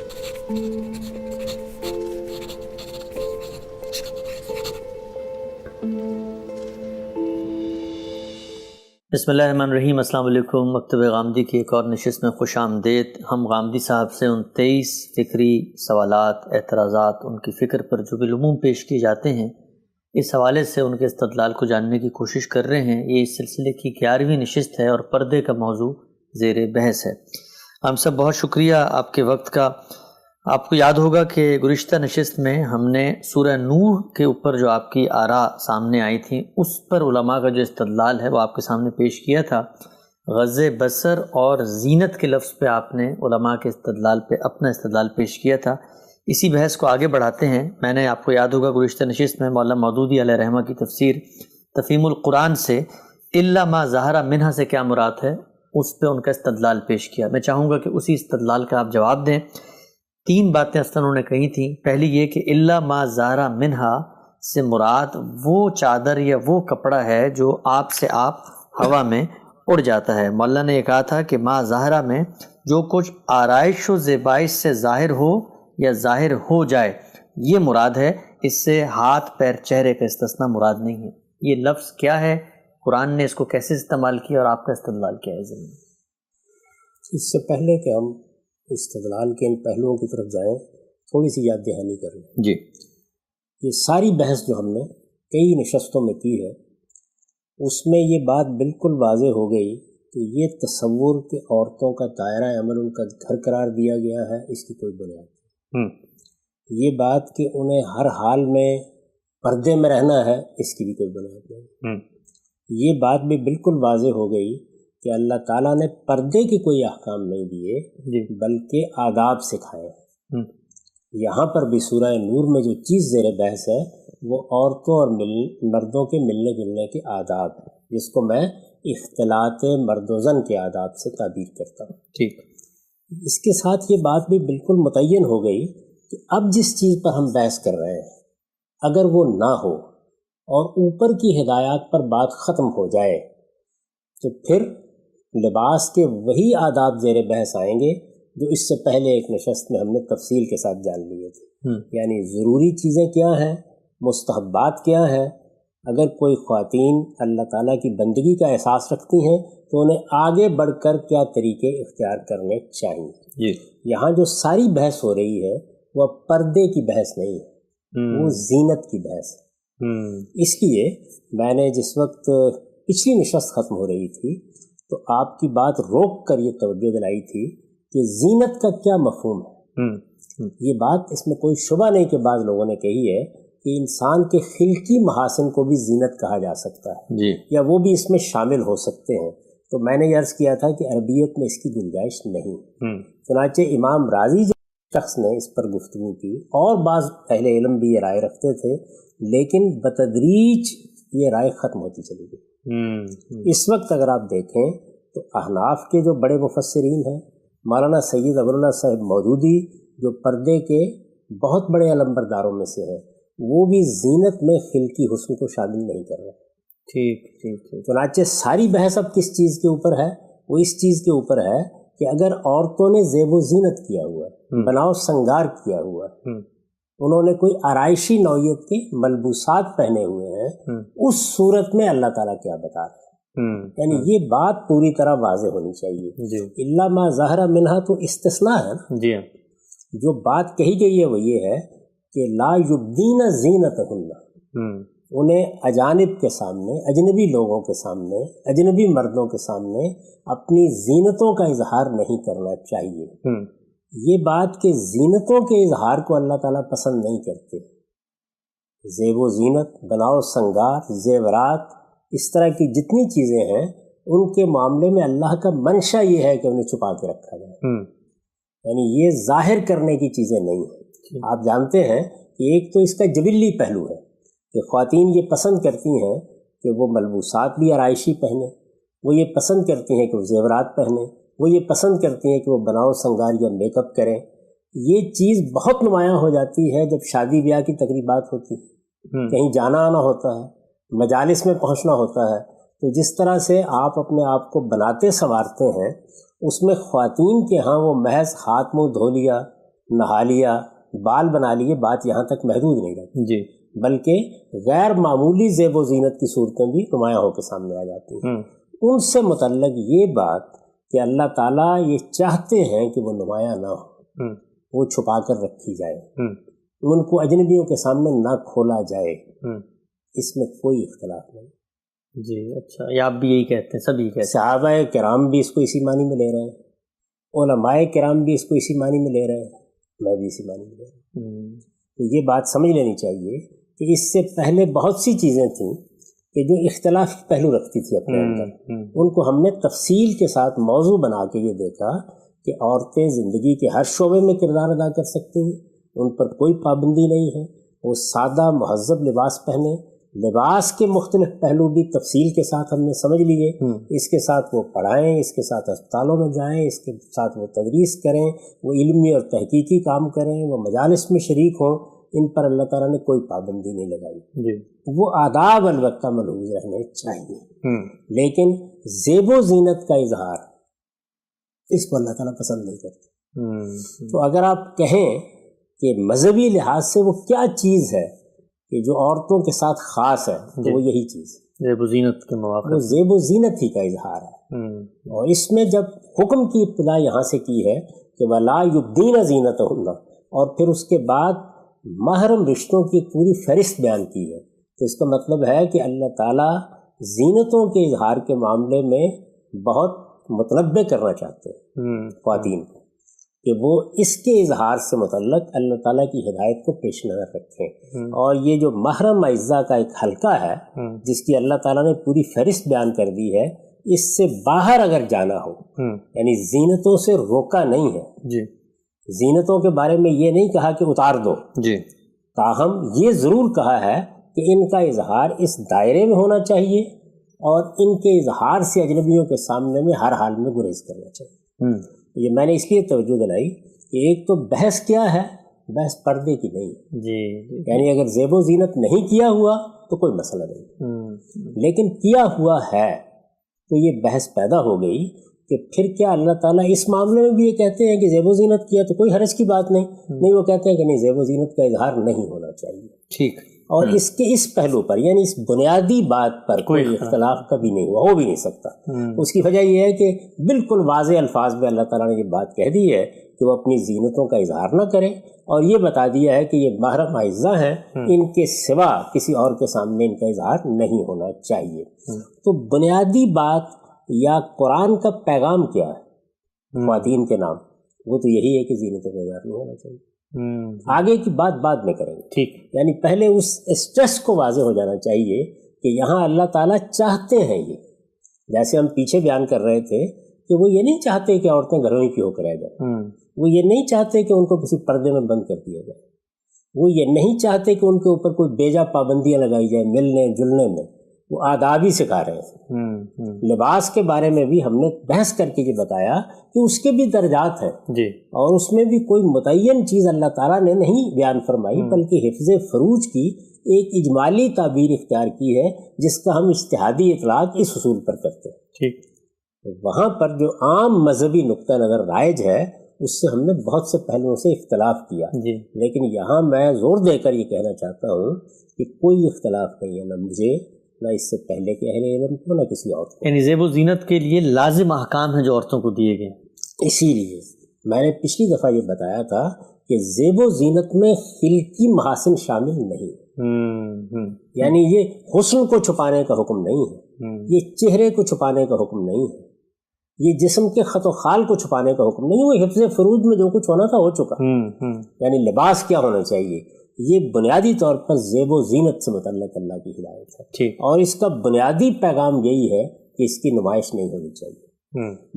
بسم اللہ الرحمن الرحیم۔ السلام علیکم۔ مکتب غامدی کی ایک اور نشست میں خوش آمدید۔ ہم غامدی صاحب سے ان 23 فکری سوالات، اعتراضات، ان کی فکر پر جو بالعموم پیش کیے جاتے ہیں، اس حوالے سے ان کے استدلال کو جاننے کی کوشش کر رہے ہیں۔ یہ اس سلسلے کی 11ویں نشست ہے اور پردے کا موضوع زیر بحث ہے۔ ہم سب بہت شکریہ آپ کے وقت کا۔ آپ کو یاد ہوگا کہ گزشتہ نشست میں ہم نے سورہ نوح کے اوپر جو آپ کی آراء سامنے آئی تھیں، اس پر علماء کا جو استدلال ہے وہ آپ کے سامنے پیش کیا تھا۔ غض بصر اور زینت کے لفظ پہ آپ نے علماء کے استدلال پہ اپنا استدلال پیش کیا تھا۔ اسی بحث کو آگے بڑھاتے ہیں۔ میں نے آپ کو یاد ہوگا گزشتہ نشست میں مولانا مودودی علیہ رحمہ کی تفسیر تفہیم القرآن سے الا ما ظہر منہا سے کیا مراد ہے، اس پہ ان کا استدلال پیش کیا۔ میں چاہوں گا کہ اسی استدلال کا آپ جواب دیں۔ 3 باتیں اصلاً انہوں نے کہی تھیں۔ پہلی یہ کہ الا ما ظہر منہا سے مراد وہ چادر یا وہ کپڑا ہے جو آپ سے آپ ہوا میں اڑ جاتا ہے۔ مولانا نے یہ کہا تھا کہ ما ظاہرہ میں جو کچھ آرائش و زیبائش سے ظاہر ہو یا ظاہر ہو جائے یہ مراد ہے، اس سے ہاتھ پیر چہرے کا استثناء مراد نہیں ہے۔ یہ لفظ کیا ہے، قرآن نے اس کو کیسے استعمال کیا اور آپ کا استدلال کیا ہے؟ ضمن اس سے پہلے کہ ہم استدلال کے ان پہلوؤں کی طرف جائیں، تھوڑی سی یاد دہانی کر لیں۔ جی، یہ ساری بحث جو ہم نے کئی نشستوں میں کی ہے، اس میں یہ بات بالکل واضح ہو گئی کہ یہ تصور کہ عورتوں کا دائرہ عمل ان کا گھر قرار دیا گیا ہے، اس کی کوئی بنیاد نہیں۔ یہ بات کہ انہیں ہر حال میں پردے میں رہنا ہے، اس کی بھی کوئی بنیاد نہیں۔ یہ بات بھی بالکل واضح ہو گئی کہ اللہ تعالیٰ نے پردے کے کوئی احکام نہیں دیے بلکہ آداب سکھائے ہیں۔ یہاں پر بھی سورہ نور میں جو چیز زیر بحث ہے وہ عورتوں اور مردوں کے ملنے جلنے کے آداب ہیں، جس کو میں اختلاط مرد و زن کے آداب سے تعبیر کرتا ہوں۔ ٹھیک۔ اس کے ساتھ یہ بات بھی بالکل متعین ہو گئی کہ اب جس چیز پر ہم بحث کر رہے ہیں اگر وہ نہ ہو اور اوپر کی ہدایات پر بات ختم ہو جائے تو پھر لباس کے وہی آداب زیر بحث آئیں گے جو اس سے پہلے ایک نشست میں ہم نے تفصیل کے ساتھ جان لیے تھے۔ یعنی ضروری چیزیں کیا ہیں، مستحبات کیا ہیں۔ اگر کوئی خواتین اللہ تعالیٰ کی بندگی کا احساس رکھتی ہیں تو انہیں آگے بڑھ کر کیا طریقے اختیار کرنے چاہیے۔ یہاں جو ساری بحث ہو رہی ہے وہ پردے کی بحث نہیں ہے، وہ زینت کی بحث ہے۔ اس لیے میں نے جس وقت پچھلی نشست ختم ہو رہی تھی تو آپ کی بات روک کر یہ توجہ دلائی تھی کہ زینت کا کیا مفہوم ہے۔ یہ بات اس میں کوئی شبہ نہیں کہ بعض لوگوں نے کہی ہے کہ انسان کے خلقی محاسن کو بھی زینت کہا جا سکتا ہے یا وہ بھی اس میں شامل ہو سکتے ہیں۔ تو میں نے یہ عرض کیا تھا کہ عربیت میں اس کی گنجائش نہیں۔ چنانچہ امام راضی شخص نے اس پر گفتگو کی اور بعض اہل علم بھی یہ رائے رکھتے تھے، لیکن بتدریج یہ رائے ختم ہوتی چلی گئی۔ اس وقت اگر آپ دیکھیں تو احناف کے جو بڑے مفسرین ہیں، مولانا سید ابواللہ صاحب مودودی جو پردے کے بہت بڑے علمبرداروں میں سے ہیں، وہ بھی زینت میں خلقی حسن کو شامل نہیں کر رہے۔ ٹھیک۔ چنانچہ ساری بحث اب کس چیز کے اوپر ہے؟ وہ اس چیز کے اوپر ہے کہ اگر عورتوں نے زیب و زینت کیا ہوا ہے، بناؤ سنگار کیا ہوا ہے، انہوں نے کوئی آرائشی نوعیت کے ملبوسات پہنے ہوئے ہیں، اس صورت میں اللہ تعالیٰ کیا بتا رہے ہیں؟ یعنی یہ بات پوری طرح واضح ہونی چاہیے۔ الا ما ظہر منہا تو استثناء ہے نا۔ جو بات کہی گئی ہے وہ یہ ہے کہ لا یبدین زینتہن، انہیں اجانب کے سامنے، اجنبی لوگوں کے سامنے، اجنبی مردوں کے سامنے اپنی زینتوں کا اظہار نہیں کرنا چاہیے۔ یہ بات کہ زینتوں کے اظہار کو اللہ تعالیٰ پسند نہیں کرتے۔ زیب و زینت، بناؤ سنگار، زیورات، اس طرح کی جتنی چیزیں ہیں ان کے معاملے میں اللہ کا منشا یہ ہے کہ انہیں چھپا کے رکھا جائے۔ یعنی یہ ظاہر کرنے کی چیزیں نہیں ہیں۔ آپ جانتے ہیں کہ ایک تو اس کا جبلی پہلو ہے کہ خواتین یہ پسند کرتی ہیں کہ وہ ملبوسات بھی آرائشی پہنیں، وہ یہ پسند کرتی ہیں کہ وہ زیورات پہنیں، وہ یہ پسند کرتی ہیں کہ وہ بناؤ سنگار یا میک اپ کریں۔ یہ چیز بہت نمایاں ہو جاتی ہے جب شادی بیاہ کی تقریبات ہوتی ہیں، کہیں جانا آنا ہوتا ہے، مجالس میں پہنچنا ہوتا ہے، تو جس طرح سے آپ اپنے آپ کو بناتے سنوارتے ہیں اس میں خواتین کے ہاں وہ محض ہاتھ منہ دھو لیا، نہا لیا، بال بنا لیے، بات یہاں تک محدود نہیں رہتی جی، بلکہ غیر معمولی زیب و زینت کی صورتیں بھی نمایاں ہو کے سامنے آ جاتی ہیں۔ ان سے متعلق یہ بات کہ اللہ تعالیٰ یہ چاہتے ہیں کہ وہ نمایاں نہ ہو، وہ چھپا کر رکھی جائے، ان کو اجنبیوں کے سامنے نہ کھولا جائے، اس میں کوئی اختلاف نہیں۔ جی اچھا، یہ آپ بھی یہی کہتے ہیں، سب یہی کہتے ہیں؟ صحابہ کرام بھی اس کو اسی معنی میں لے رہے ہیں، علماء کرام بھی اس کو اسی معنی میں لے رہے ہیں، میں بھی اسی معنی میں لے رہا ہوں۔ تو یہ بات سمجھ لینی چاہیے کہ اس سے پہلے بہت سی چیزیں تھیں کہ جو اختلاف پہلو رکھتی تھی اپنے اندر، ان کو ہم نے تفصیل کے ساتھ موضوع بنا کے یہ دیکھا کہ عورتیں زندگی کے ہر شعبے میں کردار ادا کر سکتی ہیں، ان پر کوئی پابندی نہیں ہے، وہ سادہ مہذب لباس پہنیں، لباس کے مختلف پہلو بھی تفصیل کے ساتھ ہم نے سمجھ لیے، اس کے ساتھ وہ پڑھائیں، اس کے ساتھ اسپتالوں میں جائیں، اس کے ساتھ وہ تدریس کریں، وہ علمی اور تحقیقی کام کریں، وہ مجالس میں شریک ہوں، ان پر اللہ تعالیٰ نے کوئی پابندی نہیں لگائی جی۔ وہ آداب البتہ ملحوظ رہنے چاہیے، لیکن زیب و زینت کا اظہار اس کو اللہ تعالیٰ پسند نہیں کرتے۔ تو اگر آپ کہیں کہ مذہبی لحاظ سے وہ کیا چیز ہے کہ جو عورتوں کے ساتھ خاص ہے، تو وہ یہی چیز ہے، زیب و زینت کے مواقع، وہ زیب و زینت ہی کا اظہار ہے۔ اور اس میں جب حکم کی ابتدا یہاں سے کی ہے کہ وَلَا يُبْدِينَ زِينَتَهُنَّ، اور پھر اس کے بعد محرم رشتوں کی پوری فہرست بیان کی ہے، تو اس کا مطلب ہے کہ اللہ تعالیٰ زینتوں کے اظہار کے معاملے میں بہت متنبع کرنا چاہتے ہیں خواتین کو، کہ وہ اس کے اظہار سے متعلق اللہ تعالیٰ کی ہدایت کو پیش نظر رکھیں۔ اور یہ جو محرم اعزاء کا ایک حلقہ ہے جس کی اللہ تعالیٰ نے پوری فہرست بیان کر دی ہے، اس سے باہر اگر جانا ہو، یعنی زینتوں سے روکا نہیں ہے، جی، زینتوں کے بارے میں یہ نہیں کہا کہ اتار دو، جی، تاہم یہ ضرور کہا ہے کہ ان کا اظہار اس دائرے میں ہونا چاہیے اور ان کے اظہار سے اجنبیوں کے سامنے میں ہر حال میں گریز کرنا چاہیے۔ یہ میں نے اس لیے توجہ دلائی کہ ایک تو بحث کیا ہے، بحث پردے کی نہیں ہے، جی، یعنی اگر زیب و زینت نہیں کیا ہوا تو کوئی مسئلہ نہیں، لیکن کیا ہوا ہے تو یہ بحث پیدا ہو گئی کہ پھر کیا اللہ تعالیٰ اس معاملے میں بھی یہ کہتے ہیں کہ زیب و زینت کیا تو کوئی حرج کی بات نہیں، وہ کہتے ہیں کہ نہیں، زیب و زینت کا اظہار نہیں ہونا چاہیے۔ ٹھیک، اور اس کے اس پہلو پر، یعنی اس بنیادی بات پر کوئی اختلاف کبھی نہیں ہوا، ہو بھی نہیں سکتا۔ اس کی وجہ یہ ہے کہ بالکل واضح الفاظ میں اللہ تعالیٰ نے یہ بات کہہ دی ہے کہ وہ اپنی زینتوں کا اظہار نہ کریں، اور یہ بتا دیا ہے کہ یہ محرم اعزاء ہیں، ان کے سوا کسی اور کے سامنے ان کا اظہار نہیں ہونا چاہیے۔ تو بنیادی بات یا قرآن کا پیغام کیا ہے خواتین کے نام، وہ تو یہی ہے کہ زینتوں کا اظہار نہیں ہونا چاہیے۔ آگے کی بات بعد میں کریں گے، ٹھیک، یعنی پہلے اس اسٹریس کو واضح ہو جانا چاہیے کہ یہاں اللہ تعالیٰ چاہتے ہیں، یہ جیسے ہم پیچھے بیان کر رہے تھے کہ وہ یہ نہیں چاہتے کہ عورتیں گھروں کی ہو کر رہ جائیں، وہ یہ نہیں چاہتے کہ ان کو کسی پردے میں بند کر دیا جائے، وہ یہ نہیں چاہتے کہ ان کے اوپر کوئی بیجا پابندیاں لگائی جائیں ملنے جلنے میں، وہ آداب ہی سکھا رہے ہیں۔ لباس کے بارے میں بھی ہم نے بحث کر کے یہ بتایا کہ اس کے بھی درجات ہیں، جی، اور اس میں بھی کوئی متعین چیز اللہ تعالیٰ نے نہیں بیان فرمائی، بلکہ حفظ فروج کی ایک اجمالی تعبیر اختیار کی ہے جس کا ہم اجتہادی اطلاق اس اصول پر کرتے ہیں۔ ٹھیک، وہاں پر جو عام مذہبی نقطہ نظر رائج ہے اس سے ہم نے بہت سے پہلوؤں سے اختلاف کیا، جی، لیکن یہاں میں زور دے کر یہ کہنا چاہتا ہوں کہ کوئی اختلاف نہیں ہے، نہ مجھے، نہ اس سے پہلے کے اہل علم کو، نہ کسی اور کو۔ یعنی زیب و زینت کے لیے لازم احکام ہیں جو عورتوں کو دیے گئے۔ اسی لیے میں نے پچھلی دفعہ یہ بتایا تھا کہ زیب و زینت میں خلقی محاسن شامل نہیں، یعنی یہ حسن کو چھپانے کا حکم نہیں ہے، یہ چہرے کو چھپانے کا حکم نہیں ہے، یہ جسم کے خط و خال کو چھپانے کا حکم نہیں، وہ حفظ فروج میں جو کچھ ہونا تھا ہو چکا۔ یعنی لباس کیا ہونا چاہیے، یہ بنیادی طور پر زیب و زینت سے متعلق اللہ کی ہدایت ہے، اور اس کا بنیادی پیغام یہی ہے کہ اس کی نمائش نہیں ہونی چاہیے۔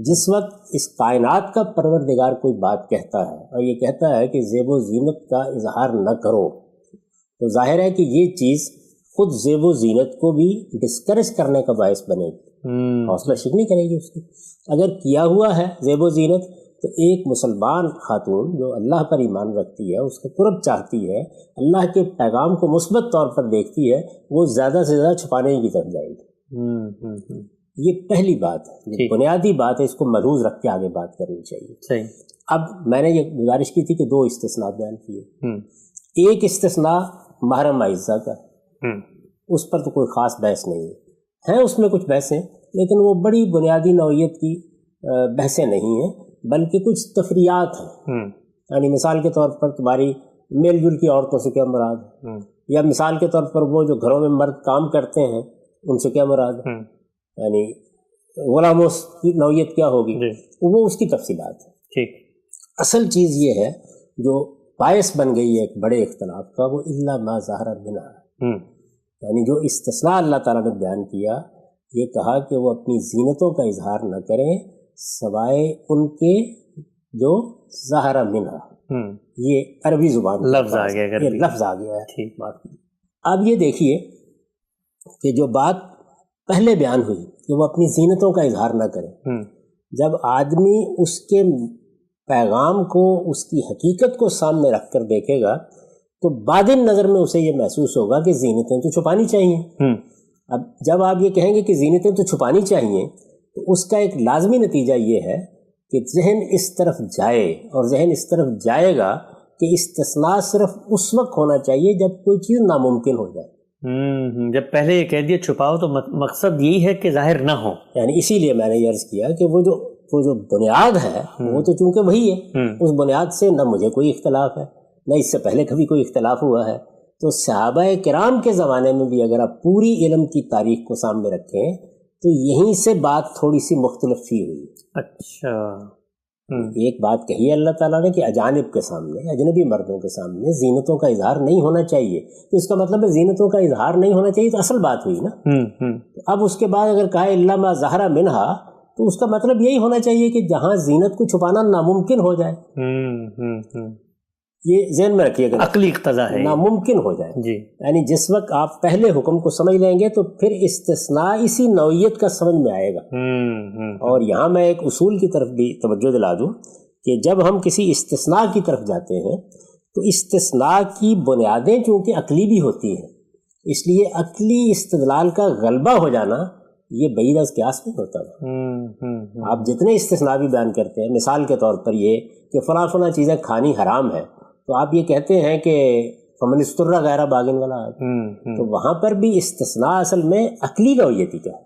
جس وقت اس کائنات کا پروردگار کوئی بات کہتا ہے اور یہ کہتا ہے کہ زیب و زینت کا اظہار نہ کرو، تو ظاہر ہے کہ یہ چیز خود زیب و زینت کو بھی ڈسکریج کرنے کا باعث بنے گی، حوصلہ شکنی کرے گی اس کی۔ اگر کیا ہوا ہے زیب و زینت تو ایک مسلمان خاتون جو اللہ پر ایمان رکھتی ہے، اس کا قرب چاہتی ہے، اللہ کے پیغام کو مثبت طور پر دیکھتی ہے، وہ زیادہ سے زیادہ چھپانے کی طرف جائے گی۔ یہ پہلی بات ہے، بنیادی بات ہے، اس کو ملحوظ رکھ کے آگے بات کرنی چاہیے. صحیح. اب میں نے یہ گزارش کی تھی کہ 2 استثناء بیان کیے. ایک استثناء محرم اعزہ کا، اس پر تو کوئی خاص بحث نہیں ہے، اس میں کچھ بحثیں، لیکن وہ بڑی بنیادی نوعیت کی بحثیں نہیں ہیں، بلکہ کچھ تفریعات ہیں. یعنی مثال کے طور پر تمہاری میل جل کی عورتوں سے کیا مراد ہے، یا مثال کے طور پر وہ جو گھروں میں مرد کام کرتے ہیں ان سے کیا مراد ہے، یعنی غلاموں کی نوعیت کیا ہوگی، وہ اس کی تفصیلات ہے. ٹھیک. اصل چیز یہ ہے جو باعث بن گئی ہے ایک بڑے اختلاف کا، وہ الا ما ظہر منہا، یعنی جو استثناء اللہ تعالیٰ نے بیان کیا، یہ کہا کہ وہ اپنی زینتوں کا اظہار نہ کریں سوائے ان کے جو ظاہر منہا، یہ عربی زبان لفظ آ گیا، یہ لفظ آ گیا ہے. اب یہ دیکھیے کہ جو بات پہلے بیان ہوئی کہ وہ اپنی زینتوں کا اظہار نہ کرے، جب آدمی اس کے پیغام کو، اس کی حقیقت کو سامنے رکھ کر دیکھے گا تو باطن نظر میں اسے یہ محسوس ہوگا کہ زینتیں تو چھپانی چاہیے. اب جب آپ یہ کہیں گے کہ زینتیں تو چھپانی چاہیے تو اس کا ایک لازمی نتیجہ یہ ہے کہ ذہن اس طرف جائے، اور ذہن اس طرف جائے گا کہ استثناء صرف اس وقت ہونا چاہیے جب کوئی چیز ناممکن ہو جائے. جب پہلے یہ کہہ دیا چھپاؤ تو مقصد یہی ہے کہ ظاہر نہ ہو. یعنی اسی لیے میں نے یہ عرض کیا کہ وہ جو بنیاد ہے وہ تو چونکہ وہی ہے، اس بنیاد سے نہ مجھے کوئی اختلاف ہے، نہ اس سے پہلے کبھی کوئی اختلاف ہوا ہے. تو صحابہ کرام کے زمانے میں بھی اگر آپ پوری علم کی تاریخ کو سامنے رکھیں تو یہیں سے بات تھوڑی سی مختلف ہی ہوئی. اچھا. ایک بات کہی ہے اللہ تعالیٰ نے کہ اجانب کے سامنے، اجنبی مردوں کے سامنے زینتوں کا اظہار نہیں ہونا چاہیے، تو اس کا مطلب ہے زینتوں کا اظہار نہیں ہونا چاہیے تو اصل بات ہوئی نا. اب اس کے بعد اگر کہا الا ما ظہر منہا تو اس کا مطلب یہی ہونا چاہیے کہ جہاں زینت کو چھپانا ناممکن ہو جائے، یہ ذہن میں رکھیے گا، عقلی اقتضا ہے، ناممکن ہو جائے. جی. یعنی جس وقت آپ پہلے حکم کو سمجھ لیں گے تو پھر استثناء اسی نوعیت کا سمجھ میں آئے گا. اور یہاں میں ایک اصول کی طرف بھی توجہ دلا دوں کہ جب ہم کسی استثناء کی طرف جاتے ہیں تو استثناء کی بنیادیں چونکہ عقلی بھی ہوتی ہیں، اس لیے عقلی استدلال کا غلبہ ہو جانا یہ بعید از قیاس نہیں ہوتا. آپ جتنے استثناء بھی بیان کرتے ہیں، مثال کے طور پر یہ کہ فلاں فلاں چیزیں کھانی حرام ہے، تو آپ یہ کہتے ہیں کہ فمن استر غیر باغن والا، تو وہاں پر بھی استثناء اصل میں عقلی نوعیتی کا ہے.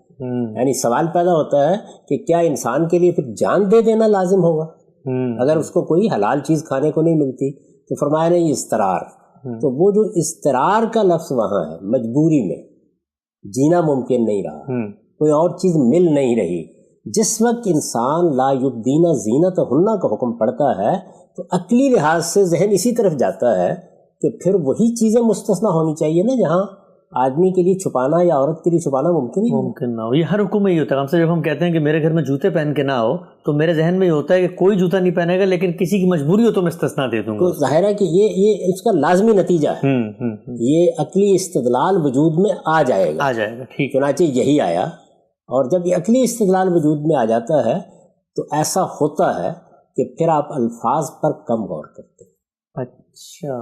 یعنی سوال پیدا ہوتا ہے کہ کیا انسان کے لیے پھر جان دے دینا لازم ہوگا اگر اس کو کوئی حلال چیز کھانے کو نہیں ملتی؟ تو فرمایا نہیں اضطرار. تو وہ جو اضطرار کا لفظ وہاں ہے، مجبوری میں جینا ممکن نہیں رہا، کوئی اور چیز مل نہیں رہی، جس وقت انسان لا یبدین زینتہن کا حکم پڑتا ہے تو عقلی لحاظ سے ذہن اسی طرف جاتا ہے کہ پھر وہی چیزیں مستثنیٰ ہونی چاہیے نا جہاں آدمی کے لیے چھپانا یا عورت کے لیے چھپانا ممکن نہ ہو. یہ ہر حکم میں ہی ہوتا ہے. ہم سے جب ہم کہتے ہیں کہ میرے گھر میں جوتے پہن کے نہ ہو تو میرے ذہن میں یہ ہوتا ہے کہ کوئی جوتا نہیں پہنے گا، لیکن کسی کی مجبوری ہو تو میں استثناء دے دوں گا. تو ظاہر ہے کہ یہ اس کا لازمی نتیجہ ہے، یہ عقلی استدلال وجود میں آ جائے گا. ٹھیک. چنانچہ یہی آیا، اور جب یہ عقلی استدلال وجود میں آ جاتا ہے تو ایسا ہوتا ہے کہ پھر آپ الفاظ پر کم غور کرتے ہیں. اچھا.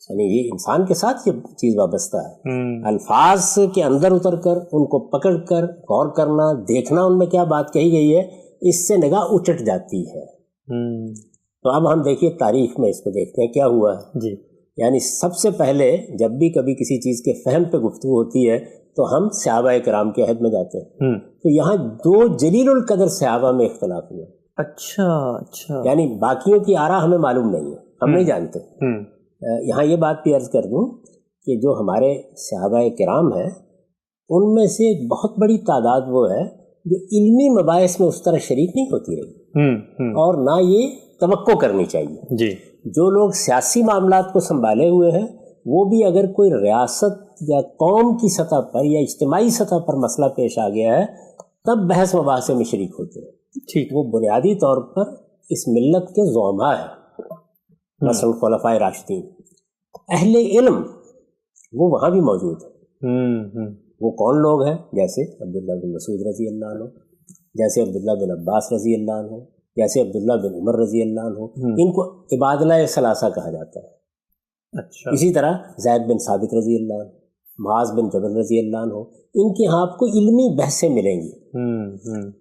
یعنی یہ انسان کے ساتھ یہ چیز وابستہ ہے، الفاظ کے اندر اتر کر ان کو پکڑ کر غور کرنا، دیکھنا ان میں کیا بات کہی گئی ہے، اس سے نگاہ اچٹ جاتی ہے. تو اب ہم دیکھیے تاریخ میں اس کو دیکھتے ہیں کیا ہوا ہے. جی. یعنی سب سے پہلے جب بھی کبھی کسی چیز کے فہم پہ گفتگو ہوتی ہے تو ہم صحابہ کرام کے عہد میں جاتے ہیں. تو یہاں 2 جلیل القدر صحابہ میں اختلاف ہوا. اچھا. یعنی باقیوں کی آراء ہمیں معلوم نہیں ہے، ہم نہیں جانتے. یہاں یہ بات بھی عرض کر دوں کہ جو ہمارے صحابہ کرام ہیں ان میں سے ایک بہت بڑی تعداد وہ ہے جو علمی مباحث میں اس طرح شریک نہیں ہوتی رہی، اور نہ یہ توقع کرنی چاہیے. جی. جو لوگ سیاسی معاملات کو سنبھالے ہوئے ہیں وہ بھی اگر کوئی ریاست یا قوم کی سطح پر یا اجتماعی سطح پر مسئلہ پیش آ گیا ہے تب بحث مباحثے میں شریک ہوتے ہیں. ٹھیک. وہ بنیادی طور پر اس ملت کے زعماء ہیں، مثلا خلفائے راشدین، اہل علم وہ وہاں بھی موجود ہیں. وہ کون لوگ ہیں؟ جیسے عبداللہ بن مسعود رضی اللہ عنہ، جیسے عبداللہ بن عباس رضی اللہ عنہ، جیسے عبداللہ بن عمر رضی اللہ عنہ. ان کو عبادلہ ثلاثہ کہا جاتا ہے. اچھا. اسی طرح زید بن ثابت رضی اللہ عنہ، معاذ بن جبل رضی اللہ عنہ، ان کے ہاں آپ کو علمی بحثیں ملیں گی۔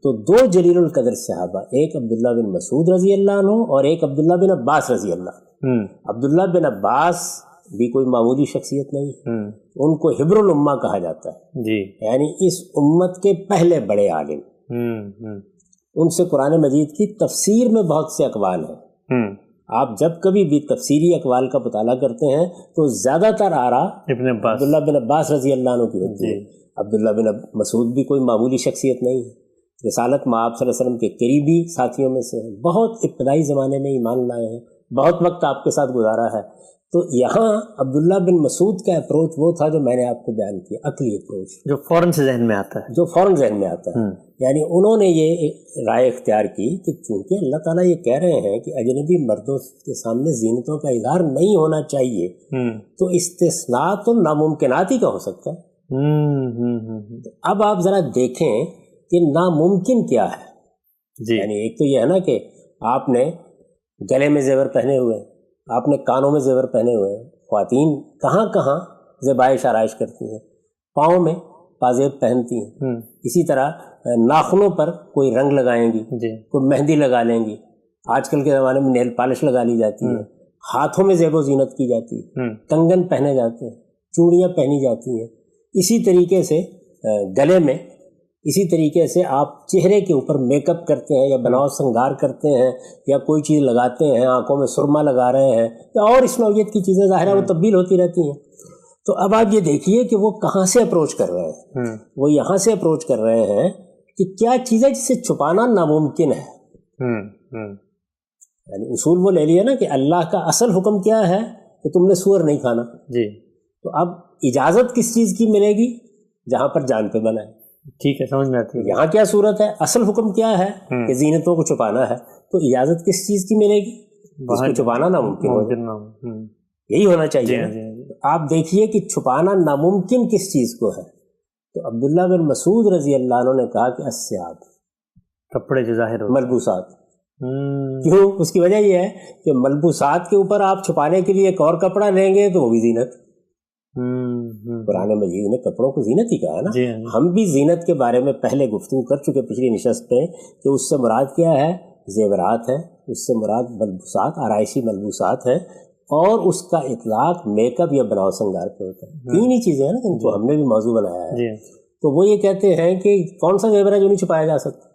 تو دو جلیل القدر صحابہ، ایک عبداللہ بن مسعود رضی اللہ عنہ اور ایک عبداللہ بن عباس رضی اللہ عنہ۔ عبداللہ بن عباس بھی کوئی معمولی شخصیت نہیں ہے، ان کو حبر الامہ کہا جاتا ہے جی، یعنی اس امت کے پہلے بڑے عالم۔ ان سے قرآن مجید کی تفسیر میں بہت سے اقوال ہیں۔ آپ جب کبھی بھی تفسیری اقوال کا مطالعہ کرتے ہیں تو زیادہ تر آراء عبداللہ بن عباس رضی اللہ عنہ کی ہوتی ہے۔ عبداللہ بن مسعود بھی کوئی معمولی شخصیت نہیں ہے، رسالت مآب صلی اللہ علیہ وسلم کے قریبی ساتھیوں میں سے ہیں، بہت ابتدائی زمانے میں ایمان لائے ہیں، بہت وقت آپ کے ساتھ گزارا ہے۔ تو یہاں عبداللہ بن مسعود کا اپروچ وہ تھا جو میں نے آپ کو بیان کیا، عقلی اپروچ، جو فوراً سے ذہن میں آتا ہے، جو فوراً ذہن میں آتا ہے۔ یعنی انہوں نے یہ رائے اختیار کی کہ چونکہ اللہ تعالیٰ یہ کہہ رہے ہیں کہ اجنبی مردوں کے سامنے زینتوں کا اظہار نہیں ہونا چاہیے، تو استثناء تو ناممکنات ہی کا ہو سکتا ہے۔ اب آپ ذرا دیکھیں کہ ناممکن کیا ہے۔ یعنی ایک تو یہ ہے نا کہ آپ نے گلے میں زیور پہنے ہوئے ہیں، آپ نے کانوں میں زیور پہنے ہوئے ہیں، خواتین کہاں کہاں زیبائش آرائش کرتی ہیں، پاؤں میں پازیب پہنتی ہیں، اسی طرح ناخنوں پر کوئی رنگ لگائیں گی، کوئی مہندی لگا لیں گی، آج کل کے زمانے میں نیل پالش لگا لی جاتی ہے، ہاتھوں میں زیب و زینت کی جاتی ہے، کنگن پہنے جاتے ہیں، چوڑیاں پہنی جاتی ہیں، اسی طریقے سے گلے میں، اسی طریقے سے آپ چہرے کے اوپر میک اپ کرتے ہیں یا بناؤ سنگار کرتے ہیں یا کوئی چیز لگاتے ہیں، آنکھوں میں سرما لگا رہے ہیں یا اور اس نوعیت کی چیزیں ظاہر ہے وہ تبدیل ہوتی رہتی ہیں۔ تو اب آپ یہ دیکھیے کہ وہ کہاں سے اپروچ کر رہے ہیں، وہ یہاں سے اپروچ کر رہے ہیں کہ کیا چیز ہے جسے چھپانا ناممکن ہے۔ یعنی اصول وہ لے لیا نا کہ اللہ کا اصل حکم کیا ہے کہ تم نے سور نہیں کھانا جی، تو اب اجازت کس چیز کی ملے گی؟ جہاں پر جان پہ بنا ہے، ٹھیک ہے، سمجھ میں آتی ہے۔ یہاں کیا صورت ہے؟ اصل حکم کیا ہے کہ زینتوں کو چھپانا ہے، تو اجازت کس چیز کی ملے گی؟ اس کو چھپانا ناممکن ہوگا، یہی ہونا چاہیے۔ آپ دیکھیے کہ چھپانا ناممکن کس چیز کو ہے، تو عبداللہ بن مسعود رضی اللہ عنہ نے کہا کہ الثیاب، کپڑے جو ظاہر ہو، ملبوسات۔ کیوں؟ اس کی وجہ یہ ہے کہ ملبوسات کے اوپر آپ چھپانے کے لیے ایک اور کپڑا لیں گے تو وہ بھی زینت۔ قرآن مجید نے کپڑوں کو زینت ہی کہا ہے نا۔ ہم بھی زینت کے بارے میں پہلے گفتگو کر چکے پچھلی نشست پہ کہ اس سے مراد کیا ہے؟ زیورات ہے، اس سے مراد ملبوسات، آرائشی ملبوسات ہیں، اور اس کا اطلاق میک اپ یا بناؤ سنگار پہ ہوتا ہے۔ تین ہی چیزیں ہیں نا جن کو ہم نے بھی موضوع بنایا ہے۔ تو وہ یہ کہتے ہیں کہ کون سا زیور ہے جو نہیں چھپایا جا سکتا؟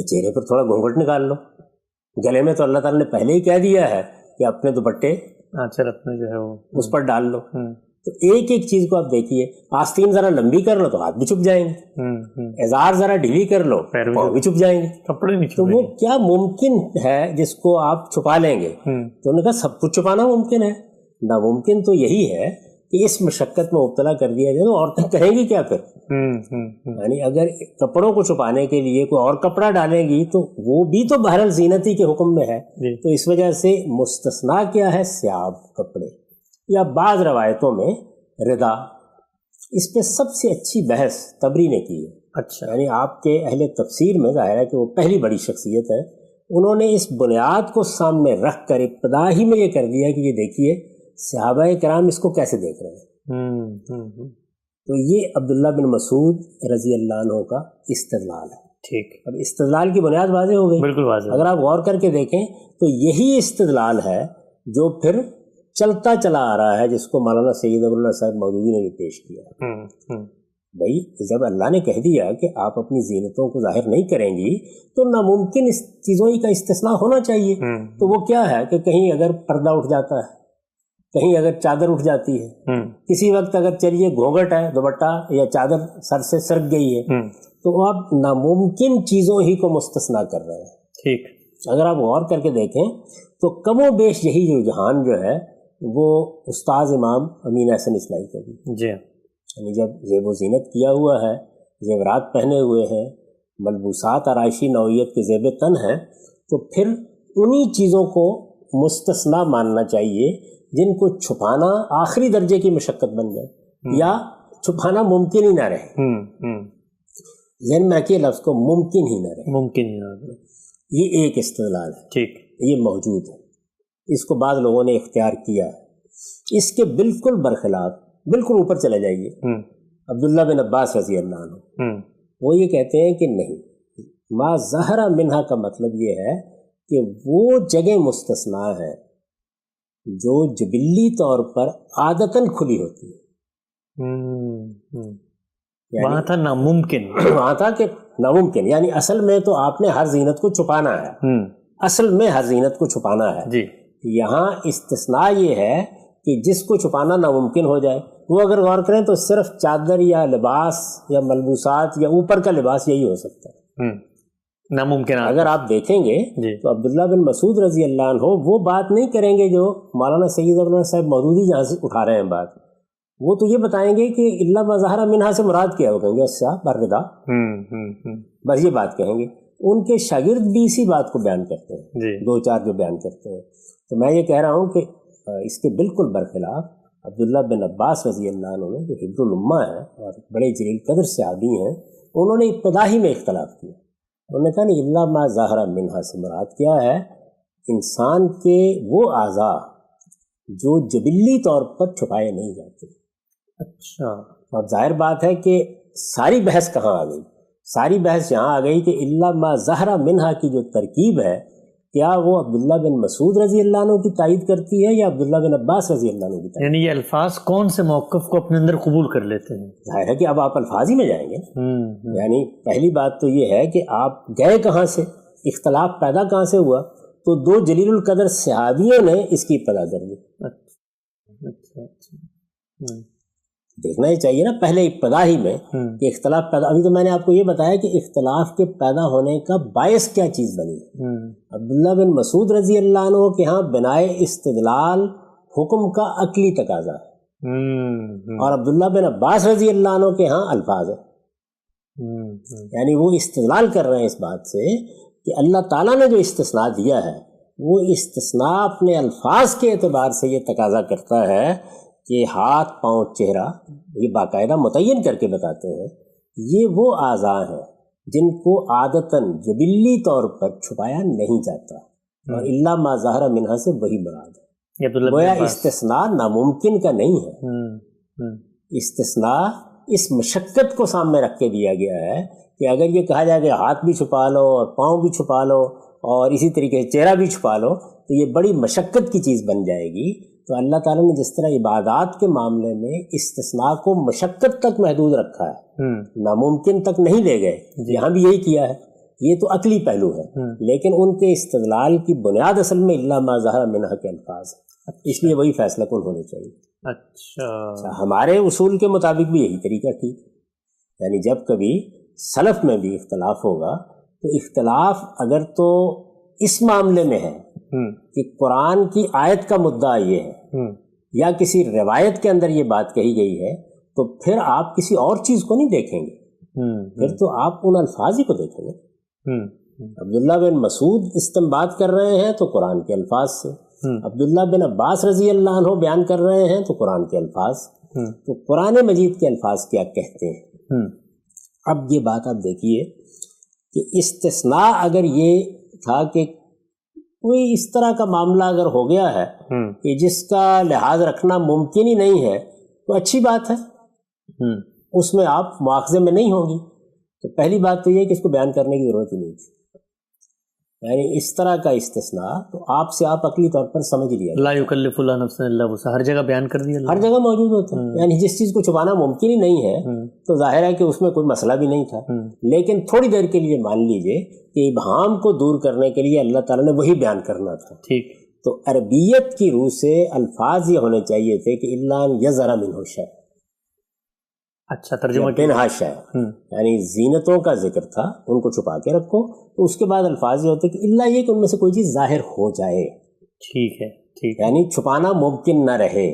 چہرے پر تھوڑا گھونگھٹ نکال لو، گلے میں تو اللہ تعالیٰ نے پہلے ہی کہہ دیا ہے کہ اپنے دوپٹے اپنے جو ہے وہ اس پر ڈال لو۔ تو ایک ایک چیز کو آپ دیکھیے، آستین ذرا لمبی کر لو تو ہاتھ بھی چھپ جائیں گے، ازار ذرا ڈھیلی کر لو پاؤں بھی چھپ جائیں گے، کپڑے نہیں تو وہ کیا ممکن ہے جس کو آپ چھپا لیں گے؟ تو انہوں نے کہا سب کچھ چھپانا ممکن ہے، ناممکن تو یہی ہے کہ اس مشقت میں مبتلا کر دیا جائے تو عورتیں کریں گی کیا پھر؟ یعنی اگر کپڑوں کو چھپانے کے لیے کوئی اور کپڑا ڈالیں گی تو وہ بھی تو بہرحال زینتی کے حکم میں ہے، تو اس وجہ سے مستثنیٰ کیا ہے؟ ثیاب، کپڑے، یا بعض روایتوں میں ردا۔ اس پہ سب سے اچھی بحث تبری نے کی ہے۔ اچھا، یعنی آپ کے اہل تفسیر میں ظاہر ہے کہ وہ پہلی بڑی شخصیت ہے، انہوں نے اس بنیاد کو سامنے رکھ کر ابتدا ہی میں یہ کر دیا کہ یہ دیکھیے صحابہ کرام اس کو کیسے دیکھ رہے ہیں۔ تو یہ عبداللہ بن مسعود رضی اللہ عنہ کا استدلال ہے۔ ٹھیک، اب استدلال کی بنیاد واضح ہو گئی، بالکل واضح۔ اگر آپ غور کر کے دیکھیں تو یہی استدلال ہے جو پھر چلتا چلا آ رہا ہے، جس کو مولانا سید ابواللہ صاحب مودودی نے بھی پیش کیا۔ بھائی جب اللہ نے کہہ دیا کہ آپ اپنی زینتوں کو ظاہر نہیں کریں گی تو ناممکن اس چیزوں کا استثناء ہونا چاہیے۔ تو وہ کیا ہے کہ کہیں اگر پردہ اٹھ جاتا ہے، کہیں اگر چادر اٹھ جاتی ہے، کسی وقت اگر چلیے گھونگھٹ ہے، دوپٹہ یا چادر سر سے سرک گئی ہے، تو آپ ناممکن چیزوں ہی کو مستثنیٰ کر رہے ہیں۔ ٹھیک، اگر آپ غور کر کے دیکھیں تو کم و بیش یہی رجحان جو ہے وہ استاذ امام امین احسن اصلاحی کا بھی جی، یعنی جب زیب و زینت کیا ہوا ہے، زیورات پہنے ہوئے ہیں، ملبوسات آرائشی نوعیت کے زیب تن ہیں، تو پھر انہی چیزوں کو مستثنیٰ ماننا چاہیے جن کو چھپانا آخری درجے کی مشقت بن جائے یا چھپانا ممکن ہی نہ رہے۔ ذہن میں رکھیے لفظ کو، ممکن ہی نہ رہے، ممکن ہی نہ رہے۔ یہ ایک استدلال ہے، ٹھیک، یہ موجود ہے، اس کو بعض لوگوں نے اختیار کیا ہے۔ اس کے بالکل برخلاف بالکل اوپر چلے جائیے عبداللہ بن عباس رضی اللہ عنہ، وہ یہ کہتے ہیں کہ نہیں، ما ظہر منہا کا مطلب یہ ہے کہ وہ جگہ مستثنا ہے جو جبلی طور پر عادتاً کھلی ہوتی ہے، وہاں تھا ناممکن، وہاں تھا کہ ناممکن، یعنی اصل میں تو آپ نے ہر زینت کو چھپانا ہے، اصل میں ہر زینت کو چھپانا ہے جی، یہاں استثناء یہ ہے کہ جس کو چھپانا ناممکن ہو جائے، وہ اگر غور کریں تو صرف چادر یا لباس یا ملبوسات یا اوپر کا لباس یہی ہو سکتا ہے ناممکن۔ اگر آپ دیکھیں گے جی، تو عبداللہ بن مسعود رضی اللہ عنہ وہ بات نہیں کریں گے جو مولانا سید اکبر صاحب مودودی جہاں سے اٹھا رہے ہیں بات، وہ تو یہ بتائیں گے کہ الا ما ظہر منہا سے مراد کیا، وہ کہیں گے اچھا بردا، بس یہ بات کہیں گے۔ ان کے شاگرد بھی اسی بات کو بیان کرتے ہیں، جی، دو چار جو بیان کرتے ہیں۔ تو میں یہ کہہ رہا ہوں کہ اس کے بالکل برخلاف عبداللہ بن عباس رضی اللہ عنہ جو حبر الامہ ہیں اور بڑے جلیل قدر صحابی ہیں، انہوں نے ابتدا ہی میں اختلاف کیا، انہوں نے کہا نہیں، الا ما ظاہر منہا سے مراد کیا ہے انسان کے وہ اعضاء جو جبلی طور پر چھپائے نہیں جاتے۔ اچھا، اب ظاہر بات ہے کہ ساری بحث کہاں آ گئی؟ ساری بحث یہاں آ گئی کہ الا ما ظاہر منہا کی جو ترکیب ہے، کیا وہ عبداللہ بن مسعود رضی اللہ عنہ کی تائید کرتی ہے یا عبداللہ بن عباس رضی اللہ عنہ کی تائید؟ یعنی یہ الفاظ کون سے موقف کو اپنے اندر قبول کر لیتے ہیں؟ ظاہر ہے کہ اب آپ الفاظ ہی میں جائیں گے، یعنی پہلی بات تو یہ ہے کہ آپ گئے کہاں سے، اختلاف پیدا کہاں سے ہوا، تو دو جلیل القدر صحابیوں نے اس کی ابتدا کر دی۔ دیکھنا ہی چاہیے نا پہلے ابتدا ہی میں کہ اختلاف پیدا، ابھی تو میں نے آپ کو یہ بتایا کہ اختلاف کے پیدا ہونے کا باعث کیا چیز بنی۔ عبداللہ بن مسعود رضی اللہ عنہ کے ہاں بنائے استدلال حکم کا عقلی تقاضا ہے، اور عبداللہ بن عباس رضی اللہ عنہ کے ہاں الفاظ ہے، یعنی وہ استدلال کر رہے ہیں اس بات سے کہ اللہ تعالیٰ نے جو استثناء دیا ہے وہ استثناء اپنے الفاظ کے اعتبار سے یہ تقاضا کرتا ہے کہ ہاتھ، پاؤں، چہرہ، یہ باقاعدہ متعین کر کے بتاتے ہیں یہ وہ اعضاء ہیں جن کو عادتاً جبلی طور پر چھپایا نہیں جاتا، اور الا ما ظاہر منہا سے وہی مراد ہے۔ گویا استثناء ناممکن کا نہیں ہے، استثناء اس مشقت کو سامنے رکھ کے دیا گیا ہے کہ اگر یہ کہا جائے کہ ہاتھ بھی چھپا لو اور پاؤں بھی چھپا لو اور اسی طریقے سے چہرہ بھی چھپا لو تو یہ بڑی مشقت کی چیز بن جائے گی۔ تو اللہ تعالیٰ نے جس طرح عبادات کے معاملے میں استثناء کو مشقت تک محدود رکھا ہے، ناممکن تک نہیں لے گئے، یہاں بھی یہی کیا ہے، یہ تو عقلی پہلو ہے، لیکن ان کے استدلال کی بنیاد اصل میں الا ما ظاہر منہا کے الفاظ ہیں، اس لیے وہی فیصلہ کن ہونے چاہیے۔ اچھا، ہمارے اصول کے مطابق بھی یہی طریقہ ٹھیک، یعنی جب کبھی سلف میں بھی اختلاف ہوگا تو اختلاف اگر تو اس معاملے میں ہے کہ قرآن کی آیت کا مدعا یہ ہے یا کسی روایت کے اندر یہ بات کہی گئی ہے تو پھر آپ کسی اور چیز کو نہیں دیکھیں گے، پھر تو آپ ان الفاظ ہی کو دیکھیں گے۔ عبداللہ بن مسعود استنباط کر رہے ہیں تو قرآن کے الفاظ سے، عبداللہ بن عباس رضی اللہ عنہ بیان کر رہے ہیں تو قرآن کے الفاظ، تو قرآن مجید کے الفاظ کیا کہتے ہیں۔ اب یہ بات آپ دیکھیے کہ استثناء اگر یہ تھا کہ کوئی اس طرح کا معاملہ اگر ہو گیا ہے کہ جس کا لحاظ رکھنا ممکن ہی نہیں ہے تو اچھی بات ہے، اس میں آپ مواخذے میں نہیں ہوں گی، تو پہلی بات تو یہ کہ اس کو بیان کرنے کی ضرورت ہی نہیں تھی، یعنی اس طرح کا استثناء تو آپ سے آپ عقلی طور پر سمجھ لیا، لا یکلف اللہ نفسا الا وسعها، ہر جگہ بیان کر دیا، ہر جگہ موجود ہوتا ہے، یعنی جس چیز کو چھپانا ممکن ہی نہیں ہے تو ظاہر ہے کہ اس میں کوئی مسئلہ بھی نہیں تھا، لیکن تھوڑی دیر کے لیے مان لیجئے کہ ابہام کو دور کرنے کے لیے اللہ تعالیٰ نے وہی بیان کرنا تھا، ٹھیک، تو عربیت کی روح سے الفاظ یہ ہونے چاہیے تھے کہ الا ان یظہر منہ شیء، اچھا ترجمہ بنہا شیء، یعنی زینتوں کا ذکر تھا ان کو چھپا کے رکھو، تو اس کے بعد الفاظ یہ ہوتے کہ الا یہ کہ ان میں سے کوئی چیز ظاہر ہو جائے، ٹھیک ہے، ٹھیک، یعنی چھپانا ممکن نہ رہے،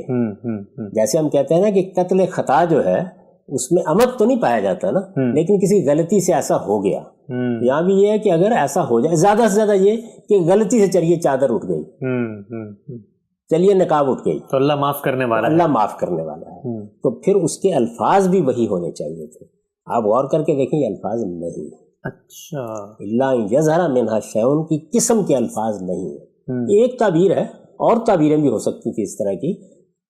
جیسے ہم کہتے ہیں نا کہ قتل خطا جو ہے اس میں عمد تو نہیں پایا جاتا نا، لیکن کسی غلطی سے ایسا ہو گیا، یہاں بھی یہ ہے کہ اگر ایسا ہو جائے، زیادہ سے زیادہ یہ کہ غلطی سے چلیے چادر اٹھ گئی، چلیے نقاب اٹھ گئی، تو اللہ معاف کرنے والا ہے، اللہ معاف کرنے والا ہے، تو پھر اس کے الفاظ بھی وہی ہونے چاہیے تھے۔ آپ غور کر کے دیکھیں یہ الفاظ نہیں، اچھا، الا ان یظہر منہا شیء کی قسم کے الفاظ نہیں ہیں، ایک تعبیر ہے، اور تعبیریں بھی ہو سکتی تھی اس طرح کی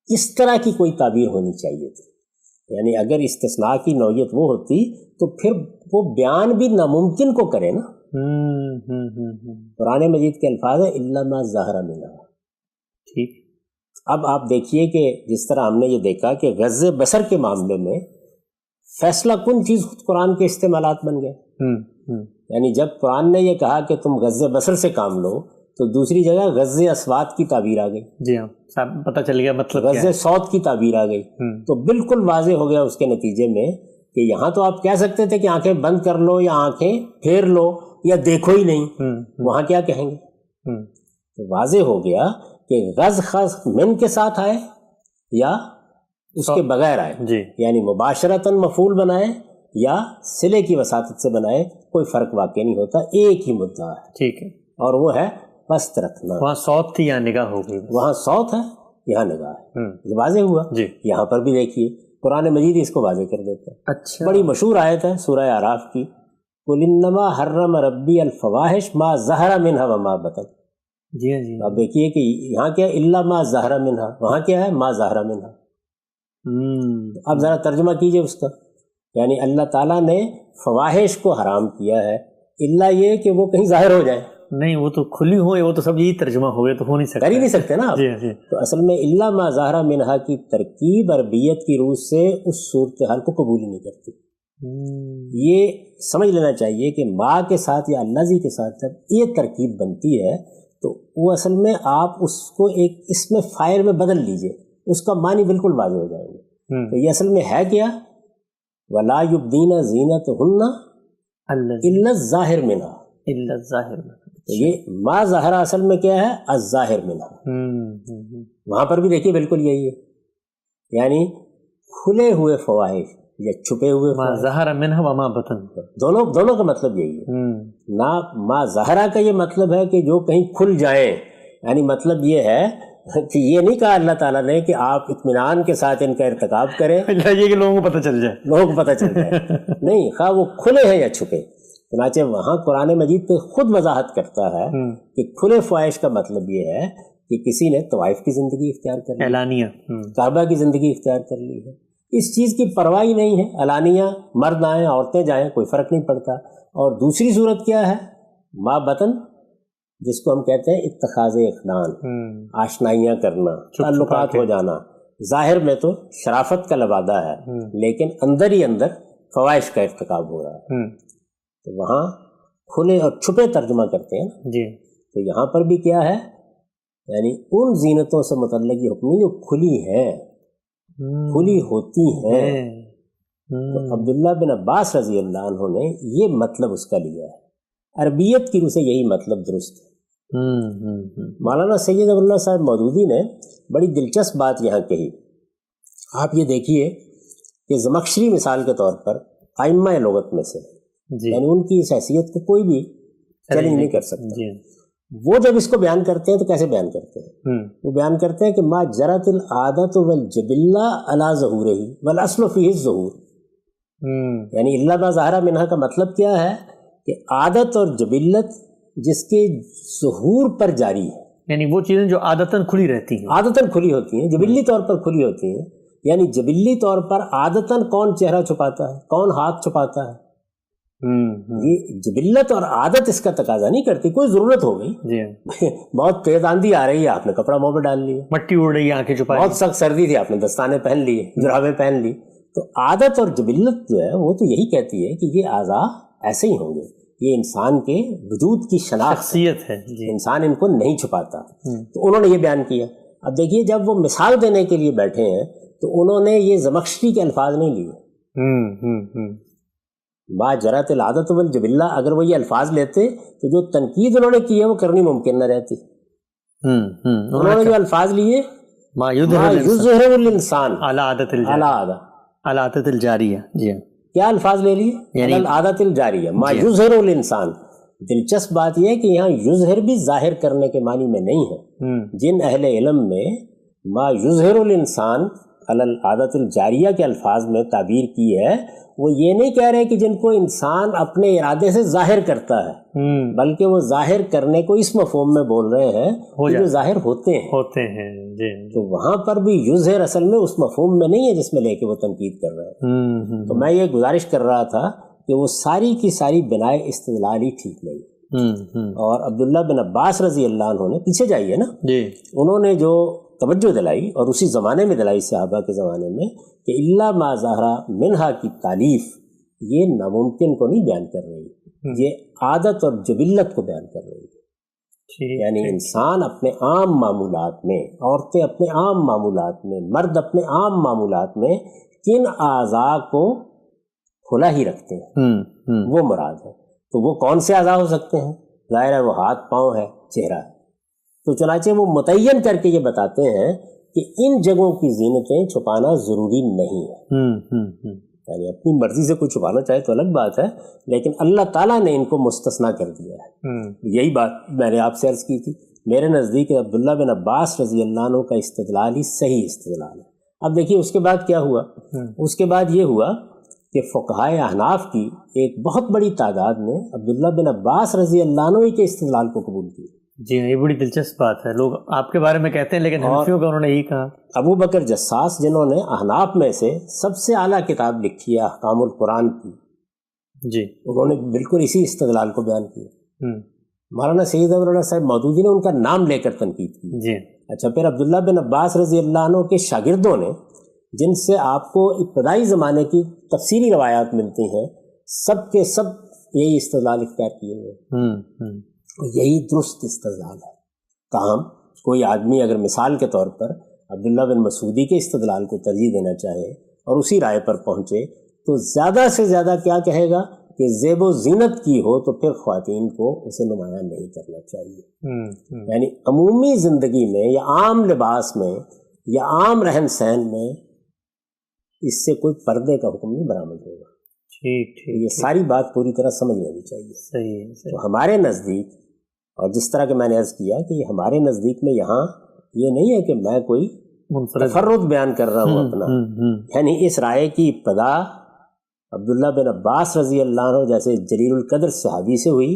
اس طرح کی کوئی تعبیر ہونی چاہیے تھی. یعنی اگر استثناء کی نوعیت وہ ہوتی تو پھر وہ بیان بھی ناممکن کو کرے نا. قرآن مجید کے الفاظ ہیں الا ما ظہر منہا. ٹھیک. اب آپ دیکھیے کہ جس طرح ہم نے یہ دیکھا کہ غض بصر کے معاملے میں فیصلہ کن چیز خود قرآن کے استعمالات بن گئے. یعنی جب قرآن نے یہ کہا کہ تم غض بصر سے کام لو تو دوسری جگہ غض اصوات کی تعبیر آ گئی. جی ہاں پتہ چل گیا مطلب غض صوت کی تعبیر آ گئی. تو بالکل واضح ہو گیا اس کے نتیجے میں کہ یہاں تو آپ کہہ سکتے تھے کہ آنکھیں بند کر لو یا آنکھیں پھیر لو یا دیکھو ہی نہیں. وہاں کیا کہیں گے؟ تو واضح ہو گیا کہ غض خاص من کے ساتھ آئے یا اس کے بغیر آئے. جی. یعنی مباشرتاً مفعول بنائے یا صلے کی وساطت سے بنائے کوئی فرق واقع نہیں ہوتا، ایک ہی مدعا ہے. ٹھیک ہے. اور وہ ہے پست رکھنا. وہاں صوت تھی یا نگاہ ہو گئی؟ وہاں صوت ہے یہاں نگاہ ہے. یہ واضح ہوا. جی. یہاں پر بھی دیکھیے قرآن مجید اس کو واضح کر دیتا ہے. اچھا. بڑی مشہور آیت ہے سورہ اعراف کی، قُلْ إِنَّمَا حَرَّمَ رَبِّي الْفَوَاحِشَ مَا ظَهَرَ مِنْهَا وَمَا بَطَنَ. جی جی. اب دیکھیے کہ یہاں کیا ہے الا ما ظہر منہا، وہاں کیا ہے ما ظہر منہا. اب ذرا ترجمہ کیجئے اس کا. یعنی اللہ تعالیٰ نے فواحش کو حرام کیا ہے الا یہ کہ وہ کہیں ظاہر ہو جائیں. نہیں وہ تو کھلی ہوئے، وہ تو سب یہی ترجمہ ہو گیا، تو ہو نہیں سکتا، کر ہی نہیں سکتے نا آپ. جی جی. تو اصل میں الا ما ظہر منہا کی ترکیب عربیت کی روح سے اس صورتحال کو قبول ہی نہیں کرتی. یہ سمجھ لینا چاہیے کہ ماں کے ساتھ یا اللہ جی کے ساتھ جب یہ ترکیب بنتی ہے تو وہ اصل میں آپ اس کو ایک اس میں فائر میں بدل لیجئے، اس کا معنی بالکل واضح ہو جائیں گے. تو یہ اصل میں ہے کیا؟ وَلَا يُبْدِينَ زِينَتَهُنَّ إِلَّا الظَّاهِرَ مِنْهَا. الا الظاہر. تو یہ ما ظاہرہ اصل میں کیا ہے؟ الظاہر منہا. وہاں پر بھی دیکھیے بالکل یہی ہے، یعنی کھلے ہوئے فواحش یا چھپے ہوئے ما ظہر منہا وما بطن. دونوں کا مطلب یہی ہے. نہ ما ظاہرہ کا یہ مطلب ہے کہ جو کہیں کھل جائیں، یعنی مطلب یہ ہے کہ یہ نہیں کہا اللہ تعالیٰ نے کہ آپ اطمینان کے ساتھ ان کا ارتکاب کریں، یہ کہ لوگوں کو پتہ چل جائے، لوگوں کو پتہ چل جائے. نہیں، خواہ وہ کھلے ہیں یا چھپے. چنانچہ وہاں قرآن مجید پہ خود وضاحت کرتا ہے کہ کھلے فواحش کا مطلب یہ ہے کہ کسی نے طوائف کی زندگی اختیار کر لی، اعلانیہ کعبہ کی زندگی اختیار کر لی ہے، اس چیز کی پرواہ ہی نہیں ہے. اعلانیہ مرد آئیں عورتیں جائیں کوئی فرق نہیں پڑتا. اور دوسری صورت کیا ہے؟ ما بطن، جس کو ہم کہتے ہیں اتخاذ اخنان، آشنائیاں کرنا، تعلقات ہو جانا. ظاہر میں تو شرافت کا لبادہ ہے لیکن اندر ہی اندر فواحش کا ارتکاب ہو رہا ہے. تو وہاں کھلے اور چھپے ترجمہ کرتے ہیں جی. تو یہاں پر بھی کیا ہے؟ یعنی ان زینتوں سے متعلق یہ حکم جو کھلی ہیں، کھلی ہوتی ہیں. تو عبداللہ بن عباس رضی اللہ عنہ نے یہ مطلب اس کا لیا ہے. عربیت کی روح سے یہی مطلب درست ہے. مولانا سید ابواللہ صاحب مودودی نے بڑی دلچسپ بات یہاں کہی. آپ یہ دیکھیے کہ زمخشری مثال کے طور پر ائمہ لغت میں سے، یعنی ان کی اس حیثیت کو کوئی بھی چیلنج نہیں کر سکتا. وہ جب اس کو بیان کرتے ہیں تو کیسے بیان کرتے ہیں؟ وہ بیان کرتے ہیں کہ ما جرت العادت والجبلہ علی ظہورہ والاصل فیہ الظہور. یعنی الا ما ظہر منہا کا مطلب کیا ہے کہ عادت اور جبلت جس کے ظہور پر جاری ہے، یعنی وہ چیزیں جو عادتاً کھلی رہتی ہیں، عادتاً کھلی ہوتی ہیں، جبلی طور پر کھلی ہوتی ہیں. یعنی جبلی طور پر عادتاً کون چہرہ چھپاتا ہے، کون ہاتھ چھپاتا ہے؟ یہ جبلت اور عادت اس کا تقاضا نہیں کرتی. کوئی ضرورت ہو گئی، بہت تیز آندھی آ رہی ہے، آپ نے کپڑا منہ پہ ڈال لیا، مٹی اڑ رہی ہے، آنکھیں چھپا، بہت سخت سردی تھی، آپ نے دستانے پہن لیے، جرابیں پہن لی. تو عادت اور جبلت جو ہے وہ تو یہی کہتی ہے کہ یہ اعضاء ایسے ہی ہوں گے، یہ انسان کے وجود کی شخصیت ہے. انسان ان کو نہیں چھپاتا. تو انہوں نے یہ بیان کیا. اب دیکھیے جب وہ مثال دینے کے لیے بیٹھے ہیں تو انہوں نے یہ زمخشری کے الفاظ نہیں لیے. ما جرت العادت والجبلہ، اگر وہ یہ الفاظ لیتے تو جو تنقید انہوں نے کی ہے وہ کرنی ممکن نہ رہتی. انہوں نے جو الفاظ لیے ما یظہر الانسان علی عادت الجاریہ. جی کیا الفاظ لے لیے؟ علی العادت الجاریہ ما یظہر الانسان. دلچسپ بات یہ ہے کہ یہاں یظہر بھی ظاہر کرنے کے معنی میں نہیں ہے. جن اہل علم میں ما یظہر الانسان العادت الجاریہ کے الفاظ میں تعبیر کی ہے، وہ یہ نہیں کہہ رہے کہ جن کو انسان اپنے ارادے سے ظاہر کرتا ہے، بلکہ وہ ظاہر کرنے کو اس مفہوم میں بول رہے ہیں کہ جو ظاہر ہوتے ہیں جی۔ تو وہاں پر بھی یظہر اصل میں اس مفہوم میں نہیں ہے جس میں لے کے وہ تنقید کر رہے ہیں۔ تو میں یہ گزارش کر رہا تھا کہ وہ ساری کی ساری بنائے استدلال ہی ٹھیک نہیں، اور عبداللہ بن عباس رضی اللہ عنہ نے، پیچھے جائیے نا جی، انہوں نے جو توجہ دلائی اور اسی زمانے میں دلائی، صحابہ کے زمانے میں، کہ الا ما ظہر منہا کی تعلیف یہ ناممکن کو نہیں بیان کر رہی، یہ عادت اور جبلت کو بیان کر رہی ہے۔ یعنی انسان اپنے عام معمولات میں، عورتیں اپنے عام معمولات میں، مرد اپنے عام معمولات میں کن اعضاء کو کھلا ہی رکھتے ہیں، وہ مراد ہے۔ تو وہ کون سے اعضاء ہو سکتے ہیں؟ ظاہر ہے وہ ہاتھ، پاؤں ہے، چہرہ ہے۔ تو چنانچہ وہ متعین کر کے یہ بتاتے ہیں کہ ان جگہوں کی زینتیں چھپانا ضروری نہیں ہے، یعنی اپنی مرضی سے کوئی چھپانا چاہے تو الگ بات ہے، لیکن اللہ تعالیٰ نے ان کو مستثنیٰ کر دیا ہے۔ یہی بات میں نے آپ سے عرض کی تھی، میرے نزدیک عبداللہ بن عباس رضی اللہ عنہ کا استدلال ہی صحیح استدلال ہے۔ اب دیکھیے اس کے بعد کیا ہوا، اس کے بعد یہ ہوا کہ فقہائے احناف کی ایک بہت بڑی تعداد نے عبداللہ بن عباس رضی اللہ عنہ کے استدلال کو قبول کیا۔ جی یہ بڑی دلچسپ بات ہے، لوگ آپ کے بارے میں کہتے ہیں لیکن حنفیوں کا انہوں نے یہی کہا۔ ابو بکر جساس جنہوں نے احناف میں سے سب سے اعلیٰ کتاب لکھی ہے احکام القرآن کی، جی انہوں نے بالکل اسی استدلال کو بیان کیا۔ مولانا سید امراللہ صاحب مودودی نے ان کا نام لے کر تنقید کی۔ جی اچھا، پھر عبداللہ بن عباس رضی اللہ عنہ کے شاگردوں نے، جن سے آپ کو ابتدائی زمانے کی تفصیلی روایات ملتی ہیں، سب کے سب یہی استدلال اختیار کیے ہوئے، یہی درست استدلال ہے۔ تاہم کوئی آدمی اگر مثال کے طور پر عبداللہ بن مسعودی کے استدلال کو ترجیح دینا چاہے اور اسی رائے پر پہنچے تو زیادہ سے زیادہ کیا کہے گا کہ زیب و زینت کی ہو تو پھر خواتین کو اسے نمایاں نہیں کرنا چاہیے۔ یعنی عمومی زندگی میں یا عام لباس میں یا عام رہن سہن میں اس سے کوئی پردے کا حکم نہیں برآمد ہوگا۔ یہ ساری بات پوری طرح سمجھ لینی چاہیے۔ صحیح۔ تو ہمارے نزدیک، اور جس طرح کہ میں نے عرض کیا کہ ہمارے نزدیک میں یہاں یہ نہیں ہے کہ میں کوئی تفرد بیان کر رہا ہوں اپنا، یعنی اس رائے کی ابتدا عبداللہ بن عباس رضی اللہ عنہ جیسے جلیل القدر صحابی سے ہوئی،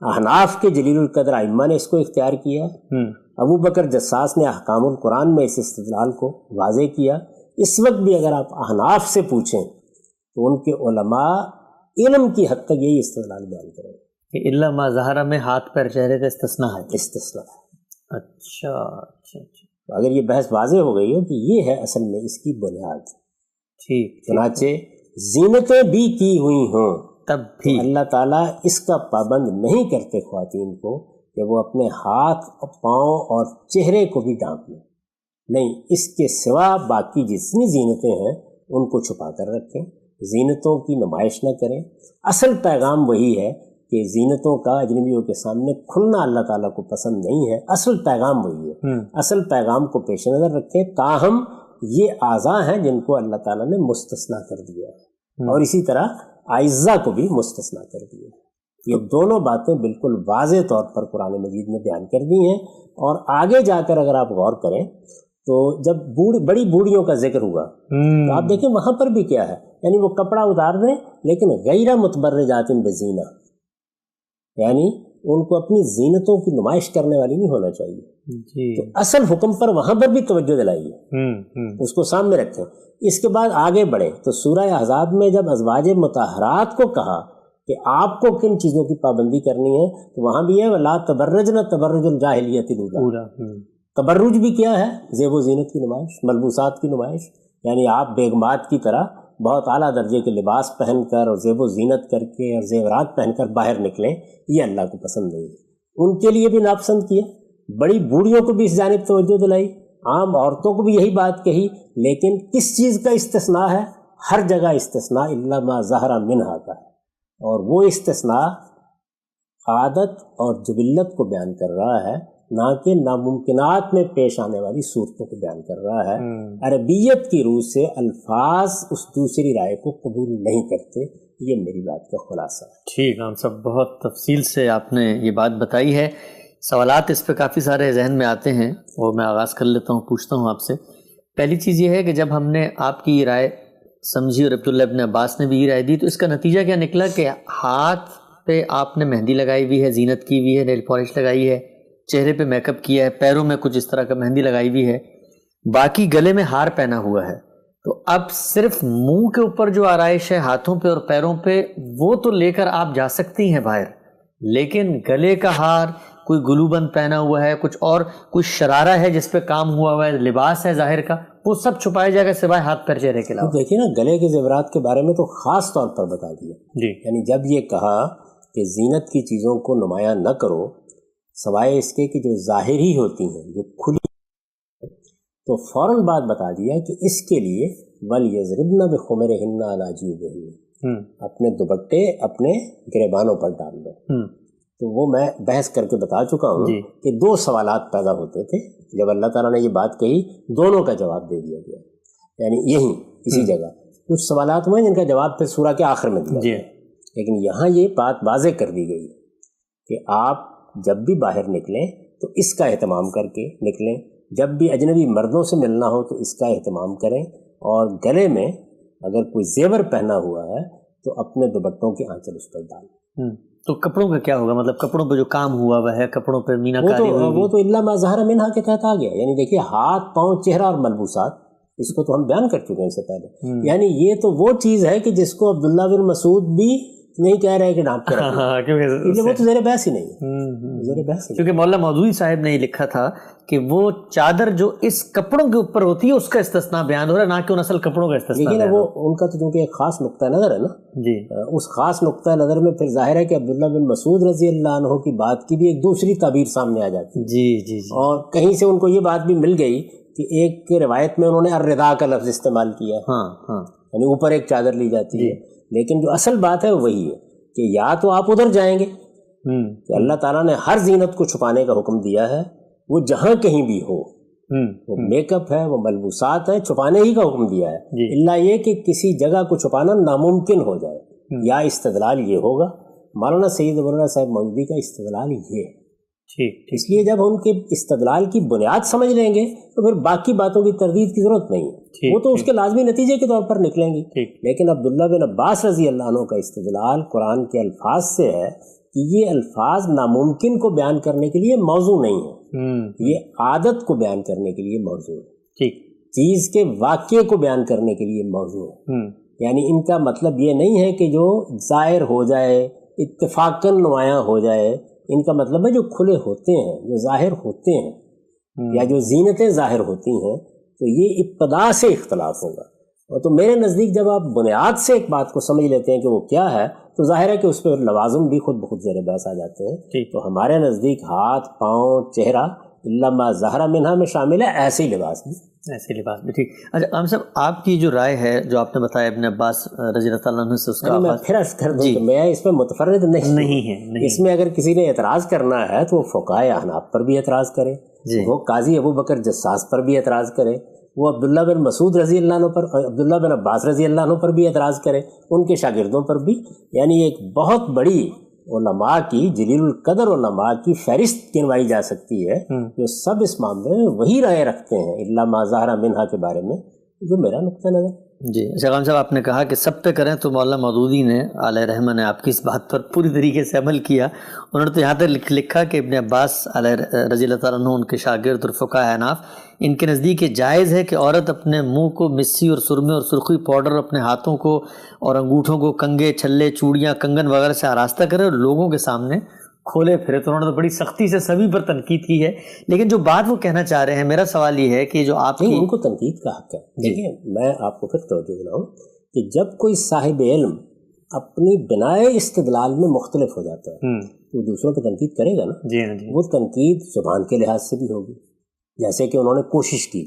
احناف کے جلیل القدر ائمہ نے اس کو اختیار کیا، ابو بکر جساس نے احکام القرآن میں اس استدلال کو واضح کیا۔ اس وقت بھی اگر آپ احناف سے پوچھیں تو ان کے علماء علم کی حد تک یہی استدلال بیان کریں کہ الا ما ظہر میں ہاتھ پیر چہرے کا استثناء ہے۔ استثناء ہے۔ اچھا اچھا اچھا، اگر یہ بحث واضح ہو گئی ہو کہ یہ ہے اصل میں اس کی بنیاد، ٹھیک، چنانچہ زینتیں بھی کی ہوئی ہوں تب بھی اللہ تعالیٰ اس کا پابند نہیں کرتے خواتین کو کہ وہ اپنے ہاتھ، پاؤں اور چہرے کو بھی ڈھانپ لیں، نہیں، اس کے سوا باقی جتنی زینتیں ہیں ان کو چھپا کر رکھیں، زینتوں کی نمائش نہ کریں۔ اصل پیغام وہی ہے کہ زینتوں کا اجنبیوں کے سامنے کھلنا اللہ تعالیٰ کو پسند نہیں ہے، اصل پیغام وہی ہے۔ اصل پیغام کو پیش نظر رکھیں، تاہم یہ اعضاء ہیں جن کو اللہ تعالیٰ نے مستثنیٰ کر دیا ہے، اور اسی طرح اعضاء کو بھی مستثنیٰ کر دیا ہے۔ یہ دونوں باتیں بالکل واضح طور پر قرآن مجید نے بیان کر دی ہیں، اور آگے جا کر اگر آپ غور کریں تو جب بڑی بوڑھیوں کا ذکر ہوا تو آپ دیکھیں وہاں پر بھی کیا ہے، یعنی وہ کپڑا اتار دیں لیکن غیر متبرجات بزینہ، یعنی ان کو اپنی زینتوں کی نمائش کرنے والی نہیں ہونا چاہیے۔ تو اصل حکم پر وہاں پر بھی توجہ دلائیے، اس کو سامنے رکھیں۔ اس کے بعد آگے بڑھے تو سورہ احزاب میں جب ازواج مطہرات کو کہا کہ آپ کو کن چیزوں کی پابندی کرنی ہے تو وہاں بھی ہے وَلَا تَبَرَّجْنَ تَبَرُّجَ الْجَاهِلِيَّةِ الْأُولَىٰ۔ تبرج بھی کیا ہے؟ زیب و زینت کی نمائش، ملبوسات کی نمائش، یعنی آپ بیگمات کی طرح بہت اعلیٰ درجے کے لباس پہن کر اور زیب و زینت کر کے اور زیورات پہن کر باہر نکلیں، یہ اللہ کو پسند نہیں ہے۔ ان کے لیے بھی ناپسند کیا، بڑی بوڑھیوں کو بھی اس جانب توجہ دلائی، عام عورتوں کو بھی یہی بات کہی، لیکن کس چیز کا استثناء ہے؟ ہر جگہ استثناء الا ما ظہر منہا کا ہے، اور وہ استثناء عادت اور جبلت کو بیان کر رہا ہے، نہ کہ ناممکنات میں پیش آنے والی صورتوں کو بیان کر رہا ہے۔ عربیت کی روح سے الفاظ اس دوسری رائے کو قبول نہیں کرتے، یہ میری بات کا خلاصہ ہے۔ ٹھیک، ہم سب بہت تفصیل سے آپ نے یہ بات بتائی ہے، سوالات اس پہ کافی سارے ذہن میں آتے ہیں، اور میں آغاز کر لیتا ہوں، پوچھتا ہوں آپ سے پہلی چیز یہ ہے کہ جب ہم نے آپ کی یہ رائے سمجھی اور عبداللہ ابن عباس نے بھی یہ رائے دی، تو اس کا نتیجہ کیا نکلا کہ ہاتھ پہ آپ نے مہندی لگائی ہوئی ہے، زینت کی ہوئی ہے، نیل پالش لگائی ہے، چہرے پہ میک اپ کیا ہے، پیروں میں کچھ اس طرح کا مہندی لگائی ہوئی ہے، باقی گلے میں ہار پہنا ہوا ہے، تو اب صرف منہ کے اوپر جو آرائش ہے ہاتھوں پہ اور پیروں پہ وہ تو لے کر آپ جا سکتی ہیں باہر، لیکن گلے کا ہار، کوئی گلو بند پہنا ہوا ہے، کچھ اور کوئی شرارہ ہے جس پہ کام ہوا ہوا ہے، لباس ہے ظاہر کا، وہ سب چھپایا جائے گا سوائے ہاتھ پیر چہرے کے علاوہ۔ دیکھیے نا، گلے کے زیورات کے بارے میں تو خاص طور پر بتا دیا جی، یعنی جب یہ کہا کہ زینت کی چیزوں کو نمایاں نہ کرو سوائے اس کے کہ جو ظاہری ہوتی ہیں، جو کھلی، تو فوراً بات بتا دیا کہ اس کے لیے وَلْيَضْرِبْنَ بِخُمُرِهِنَّ عَلَىٰ جِيوبِهِنَّ، اپنے دوپٹے اپنے گریبانوں پر ڈال دو۔ تو وہ میں بحث کر کے بتا چکا ہوں کہ دو سوالات پیدا ہوتے تھے جب اللہ تعالیٰ نے یہ بات کہی، دونوں کا جواب دے دیا گیا، یعنی یہی اسی جگہ کچھ سوالات ہوئے جن کا جواب پھر سورہ کے آخر میں دیا گیا، لیکن یہاں یہ بات واضح کر دی گئی کہ آپ جب بھی باہر نکلیں تو اس کا اہتمام کر کے نکلیں، جب بھی اجنبی مردوں سے ملنا ہو تو اس کا اہتمام کریں، اور گلے میں اگر کوئی زیور پہنا ہوا ہے تو اپنے دوپٹوں کے آنچل اس پر ڈالیں۔ تو کپڑوں کا کیا ہوگا؟ مطلب کپڑوں پہ جو کام ہوا ہوا ہے، کپڑوں پہ مینا کاری ہوئی، وہ تو الا ما ظہر منہا کے تحت آ گیا، یعنی دیکھیے ہاتھ، پاؤں، چہرہ اور ملبوسات، اس کو تو ہم بیان کر چکے ہیں اس سے پہلے، یعنی یہ تو وہ چیز ہے کہ جس کو عبداللہ بن مسعود بھی نہیں کہہ رہے کہ ڈھانپ کے رکھیں، کیونکہ وہ تو زیر بحث ہی نہیں، زیر بحث، کیونکہ مولانا مودودی صاحب نے یہ لکھا تھا کہ وہ چادر جو اس کپڑوں کے اوپر ہوتی ہے اس کا استثناء بیان ہو رہا ہے، نہ کہ ان اصل کپڑوں کا استثناء۔ لیکن وہ ان کا تو چونکہ ایک خاص نقطہ نظر ہے نا، جی، اس خاص نقطہ نظر میں پھر ظاہر ہے کہ عبداللہ بن مسعود رضی اللہ عنہ کی بات کی بھی ایک دوسری تعبیر سامنے آ جاتی ہے۔ جی جی، اور کہیں سے ان کو یہ بات بھی مل گئی کہ ایک روایت میں انہوں نے الردا کا لفظ استعمال کیا، یعنی اوپر ایک چادر لی جاتی ہے، لیکن جو اصل بات ہے وہی ہے کہ یا تو آپ ادھر جائیں گے کہ اللہ تعالیٰ نے ہر زینت کو چھپانے کا حکم دیا ہے، وہ جہاں کہیں بھی ہو، وہ میک اپ ہے، وہ ملبوسات ہیں، چھپانے ہی کا حکم دیا ہے، اللہ یہ کہ کسی جگہ کو چھپانا ناممکن ہو جائے، یا استدلال یہ ہوگا، مولانا سید ابو العلا صاحب مودودی کا استدلال یہ ہے۔ اس لیے جب ہم ان کے استدلال کی بنیاد سمجھ لیں گے تو پھر باقی باتوں کی تردید کی ضرورت نہیں ہے، وہ تو اس کے لازمی نتیجے کے طور پر نکلیں گی، لیکن عبداللہ بن عباس رضی اللہ عنہ کا استدلال قرآن کے الفاظ سے ہے کہ یہ الفاظ ناممکن کو بیان کرنے کے لیے موضوع نہیں ہے، یہ عادت کو بیان کرنے کے لیے موضوع ہے، چیز کے واقعے کو بیان کرنے کے لیے موضوع ہے، یعنی ان کا مطلب یہ نہیں ہے کہ جو ظاہر ہو جائے، اتفاقاً نمایاں ہو جائے، ان کا مطلب ہے جو کھلے ہوتے ہیں، جو ظاہر ہوتے ہیں، یا جو زینتیں ظاہر ہوتی ہیں، تو یہ ابتدا سے اختلاف ہوگا، اور تو میرے نزدیک جب آپ بنیاد سے ایک بات کو سمجھ لیتے ہیں کہ وہ کیا ہے تو ظاہر ہے کہ اس پہ لوازم بھی خود بخود زیر بحث آ جاتے ہیں، تو ہمارے نزدیک ہاتھ، پاؤں، چہرہ الا ما ظہر منہا میں شامل ہے، ایسے ہی لباس بھی، ایسے لباس بھی۔ ٹھیک، اچھا عام صاحب، آپ کی جو رائے ہے جو آپ نے بتایا ابن عباس رضی اللہ عنہ سے، اس کا میں پھر عرض کر دوں کہ میں اس میں متفرد نہیں ہے، اس میں اگر کسی نے اعتراض کرنا ہے تو وہ فقہائے احناف پر بھی اعتراض کرے، وہ قاضی ابو بکر جساس پر بھی اعتراض کرے، وہ عبداللہ بن مسعود رضی اللہ عنہ پر، عبداللہ بن عباس رضی اللہ عنہ پر بھی اعتراض کرے، ان کے شاگردوں پر بھی، یعنی ایک بہت بڑی علماء کی، جلیل القدر علماء کی فہرست گنوائی جا سکتی ہے جو سب اس معاملے میں وہی رائے رکھتے ہیں الا ما ظہر منہا کے بارے میں، جو میرا نقطہ نظر۔ جی شیخ صاحب، آپ نے کہا کہ سب پہ کریں، تو مولانا مودودی نے علیہ رحمہ نے آپ کی اس بات پر پوری طریقے سے عمل کیا، انہوں نے تو یہاں تک لکھا کہ ابن عباس علیہ رضی اللہ تعالیٰ عنہ، ان کے شاگرد اور فقہاء احناف، ان کے نزدیک یہ جائز ہے کہ عورت اپنے منہ کو مسی اور سرمے اور سرخی پاؤڈر، اپنے ہاتھوں کو اور انگوٹھوں کو کنگے، چھلے، چوڑیاں، کنگن وغیرہ سے آراستہ کرے اور لوگوں کے سامنے کھولے پھرے۔ تو انہوں نے تو بڑی سختی سے سبھی پر تنقید کی ہے، لیکن جو بات وہ کہنا چاہ رہے ہیں، میرا سوال یہ ہے کہ جو آپ کی، ان کو تنقید کا حق ہے۔ دیکھیں، میں آپ کو پھر توجہ دلاؤں کہ جب کوئی صاحب علم اپنی بنائے استدلال میں مختلف ہو جاتا ہے تو دوسروں کی تنقید کرے گا نا، وہ تنقید زبان کے لحاظ سے بھی ہوگی، جیسے کہ انہوں نے کوشش کی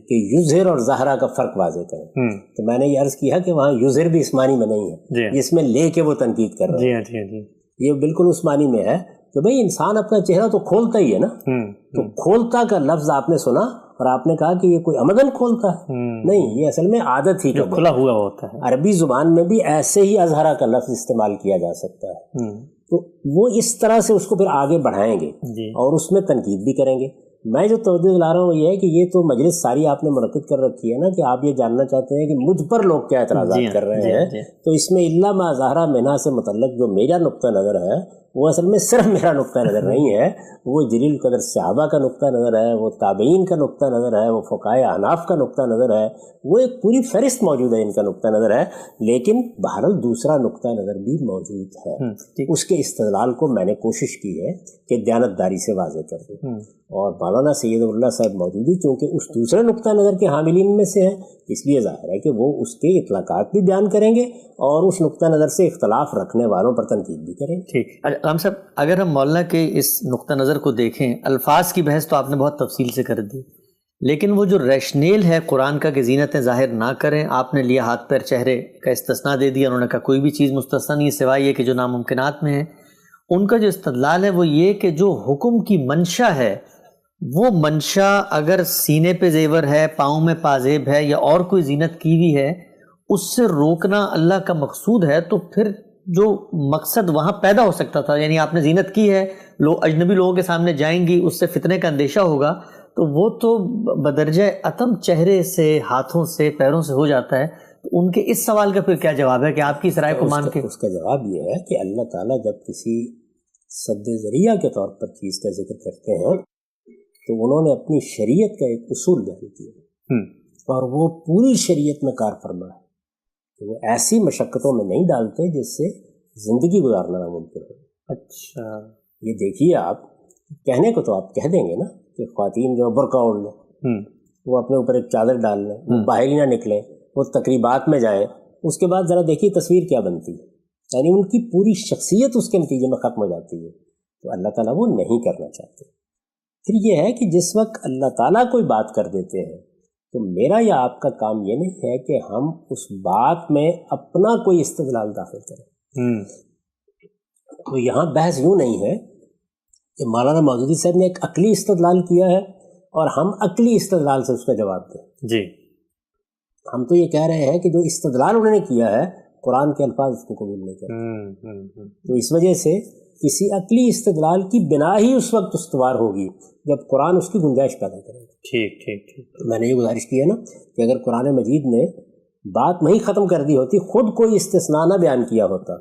کہ یظہر اور ظاہرہ کا فرق واضح کریں، تو میں نے یہ عرض کیا کہ وہاں یظہر بھی اس معنی میں نہیں ہے جس میں لے کے وہ تنقید کر رہے ہیں، یہ بالکل اس معنی میں ہے کہ بھئی انسان اپنا چہرہ تو کھولتا ہی ہے نا، تو کھولتا کا لفظ آپ نے سنا اور آپ نے کہا کہ یہ کوئی عمدن کھولتا ہے، نہیں، یہ اصل میں عادت ہی کھلا ہوا ہوتا ہے۔ عربی زبان میں بھی ایسے ہی اظہرہ کا لفظ استعمال کیا جا سکتا ہے، تو وہ اس طرح سے اس کو پھر آگے بڑھائیں گے اور اس میں تنقید بھی کریں گے۔ میں جو توجہ دلا رہا ہوں یہ ہے کہ یہ تو مجلس ساری آپ نے منعقد کر رکھی ہے نا کہ آپ یہ جاننا چاہتے ہیں کہ مجھ پر لوگ کیا اعتراضات کر رہے ہیں، تو اس میں الا ما ظاہر منہا سے متعلق جو میرا نقطہ نظر ہے وہ اصل میں صرف میرا نقطہ نظر نہیں ہے، وہ جلیل القدر صحابہ کا نقطہ نظر ہے، وہ تابعین کا نقطہ نظر ہے، وہ فقہائے احناف کا نقطہ نظر ہے، وہ ایک پوری فہرست موجود ہے ان کا نقطہ نظر ہے، لیکن بہرحال دوسرا نقطہ نظر بھی موجود ہے، اس کے استدلال کو میں نے کوشش کی ہے کہ دیانتداری سے واضح کر دوں، اور مولانا سید اللہ صاحب موجودی چونکہ اس دوسرے نقطہ نظر کے حاملین میں سے ہیں، اس لیے ظاہر ہے کہ وہ اس کے اطلاقات بھی بیان کریں گے اور اس نقطہ نظر سے اختلاف رکھنے والوں پر تنقید بھی کریں گے۔ ٹھیک، رام صاحب اگر ہم مولانا کے اس نقطہ نظر کو دیکھیں، الفاظ کی بحث تو آپ نے بہت تفصیل سے کر دی، لیکن وہ جو ریشنیل ہے قرآن کا کہ زینتیں ظاہر نہ کریں، آپ نے لیا ہاتھ پیر چہرے کا استثناء دے دیا، انہوں نے کہا کوئی بھی چیز مستثنی نہیں سوائے یہ کہ جو ناممکنات میں ہے، ان کا جو استدلال ہے وہ یہ کہ جو حکم کی منشا ہے وہ منشا اگر سینے پہ زیور ہے، پاؤں میں پازیب ہے یا اور کوئی زینت کی ہوئی ہے، اس سے روکنا اللہ کا مقصود ہے، تو پھر جو مقصد وہاں پیدا ہو سکتا تھا، یعنی آپ نے زینت کی ہے، اجنبی لوگوں کے سامنے جائیں گی، اس سے فتنے کا اندیشہ ہوگا، تو وہ تو بدرجہ عتم چہرے سے، ہاتھوں سے، پیروں سے ہو جاتا ہے، تو ان کے اس سوال کا پھر کیا جواب ہے کہ آپ کی اس رائے کو مان کے؟ اس کا جواب یہ ہے کہ اللہ تعالیٰ جب کسی سد ذریعہ کے طور پر چیز کا ذکر کرتے ہیں تو انہوں نے اپنی شریعت کا ایک اصول بیان کیا اور وہ پوری شریعت میں کار فرما ہے کہ وہ ایسی مشقتوں میں نہیں ڈالتے جس سے زندگی گزارنا ناممکن ہو۔ اچھا، یہ دیکھیے، آپ کہنے کو تو آپ کہہ دیں گے نا کہ خواتین جو برقع اوڑھ لیں، وہ اپنے اوپر ایک چادر ڈال لیں، وہ باہر ہی نہ نکلیں، وہ تقریبات میں جائیں، اس کے بعد ذرا دیکھیے تصویر کیا بنتی ہے، یعنی ان کی پوری شخصیت اس کے نتیجے میں ختم ہو جاتی ہے۔ تو اللہ تعالیٰ وہ نہیں کرنا چاہتے۔ پھر یہ ہے کہ جس وقت اللہ تعالیٰ کوئی بات کر دیتے ہیں تو میرا یا آپ کا کام یہ نہیں ہے کہ ہم اس بات میں اپنا کوئی استدلال داخل کریں۔ تو یہاں بحث یوں نہیں ہے کہ مولانا مودودی صاحب نے ایک عقلی استدلال کیا ہے اور ہم عقلی استدلال سے اس کا جواب دیں۔ جی، ہم تو یہ کہہ رہے ہیں کہ جو استدلال انہوں نے کیا ہے قرآن کے الفاظ اس کو قبول نہیں کرتے، تو اس وجہ سے کسی عقلی استدلال کی بنا ہی اس وقت استوار ہوگی جب قرآن اس کی گنجائش پیدا کرے گا۔ ٹھیک ٹھیک ٹھیک، میں نے یہ گزارش کی ہے نا کہ اگر قرآن مجید نے بات نہیں ختم کر دی ہوتی، خود کوئی استثناء نہ بیان کیا ہوتا،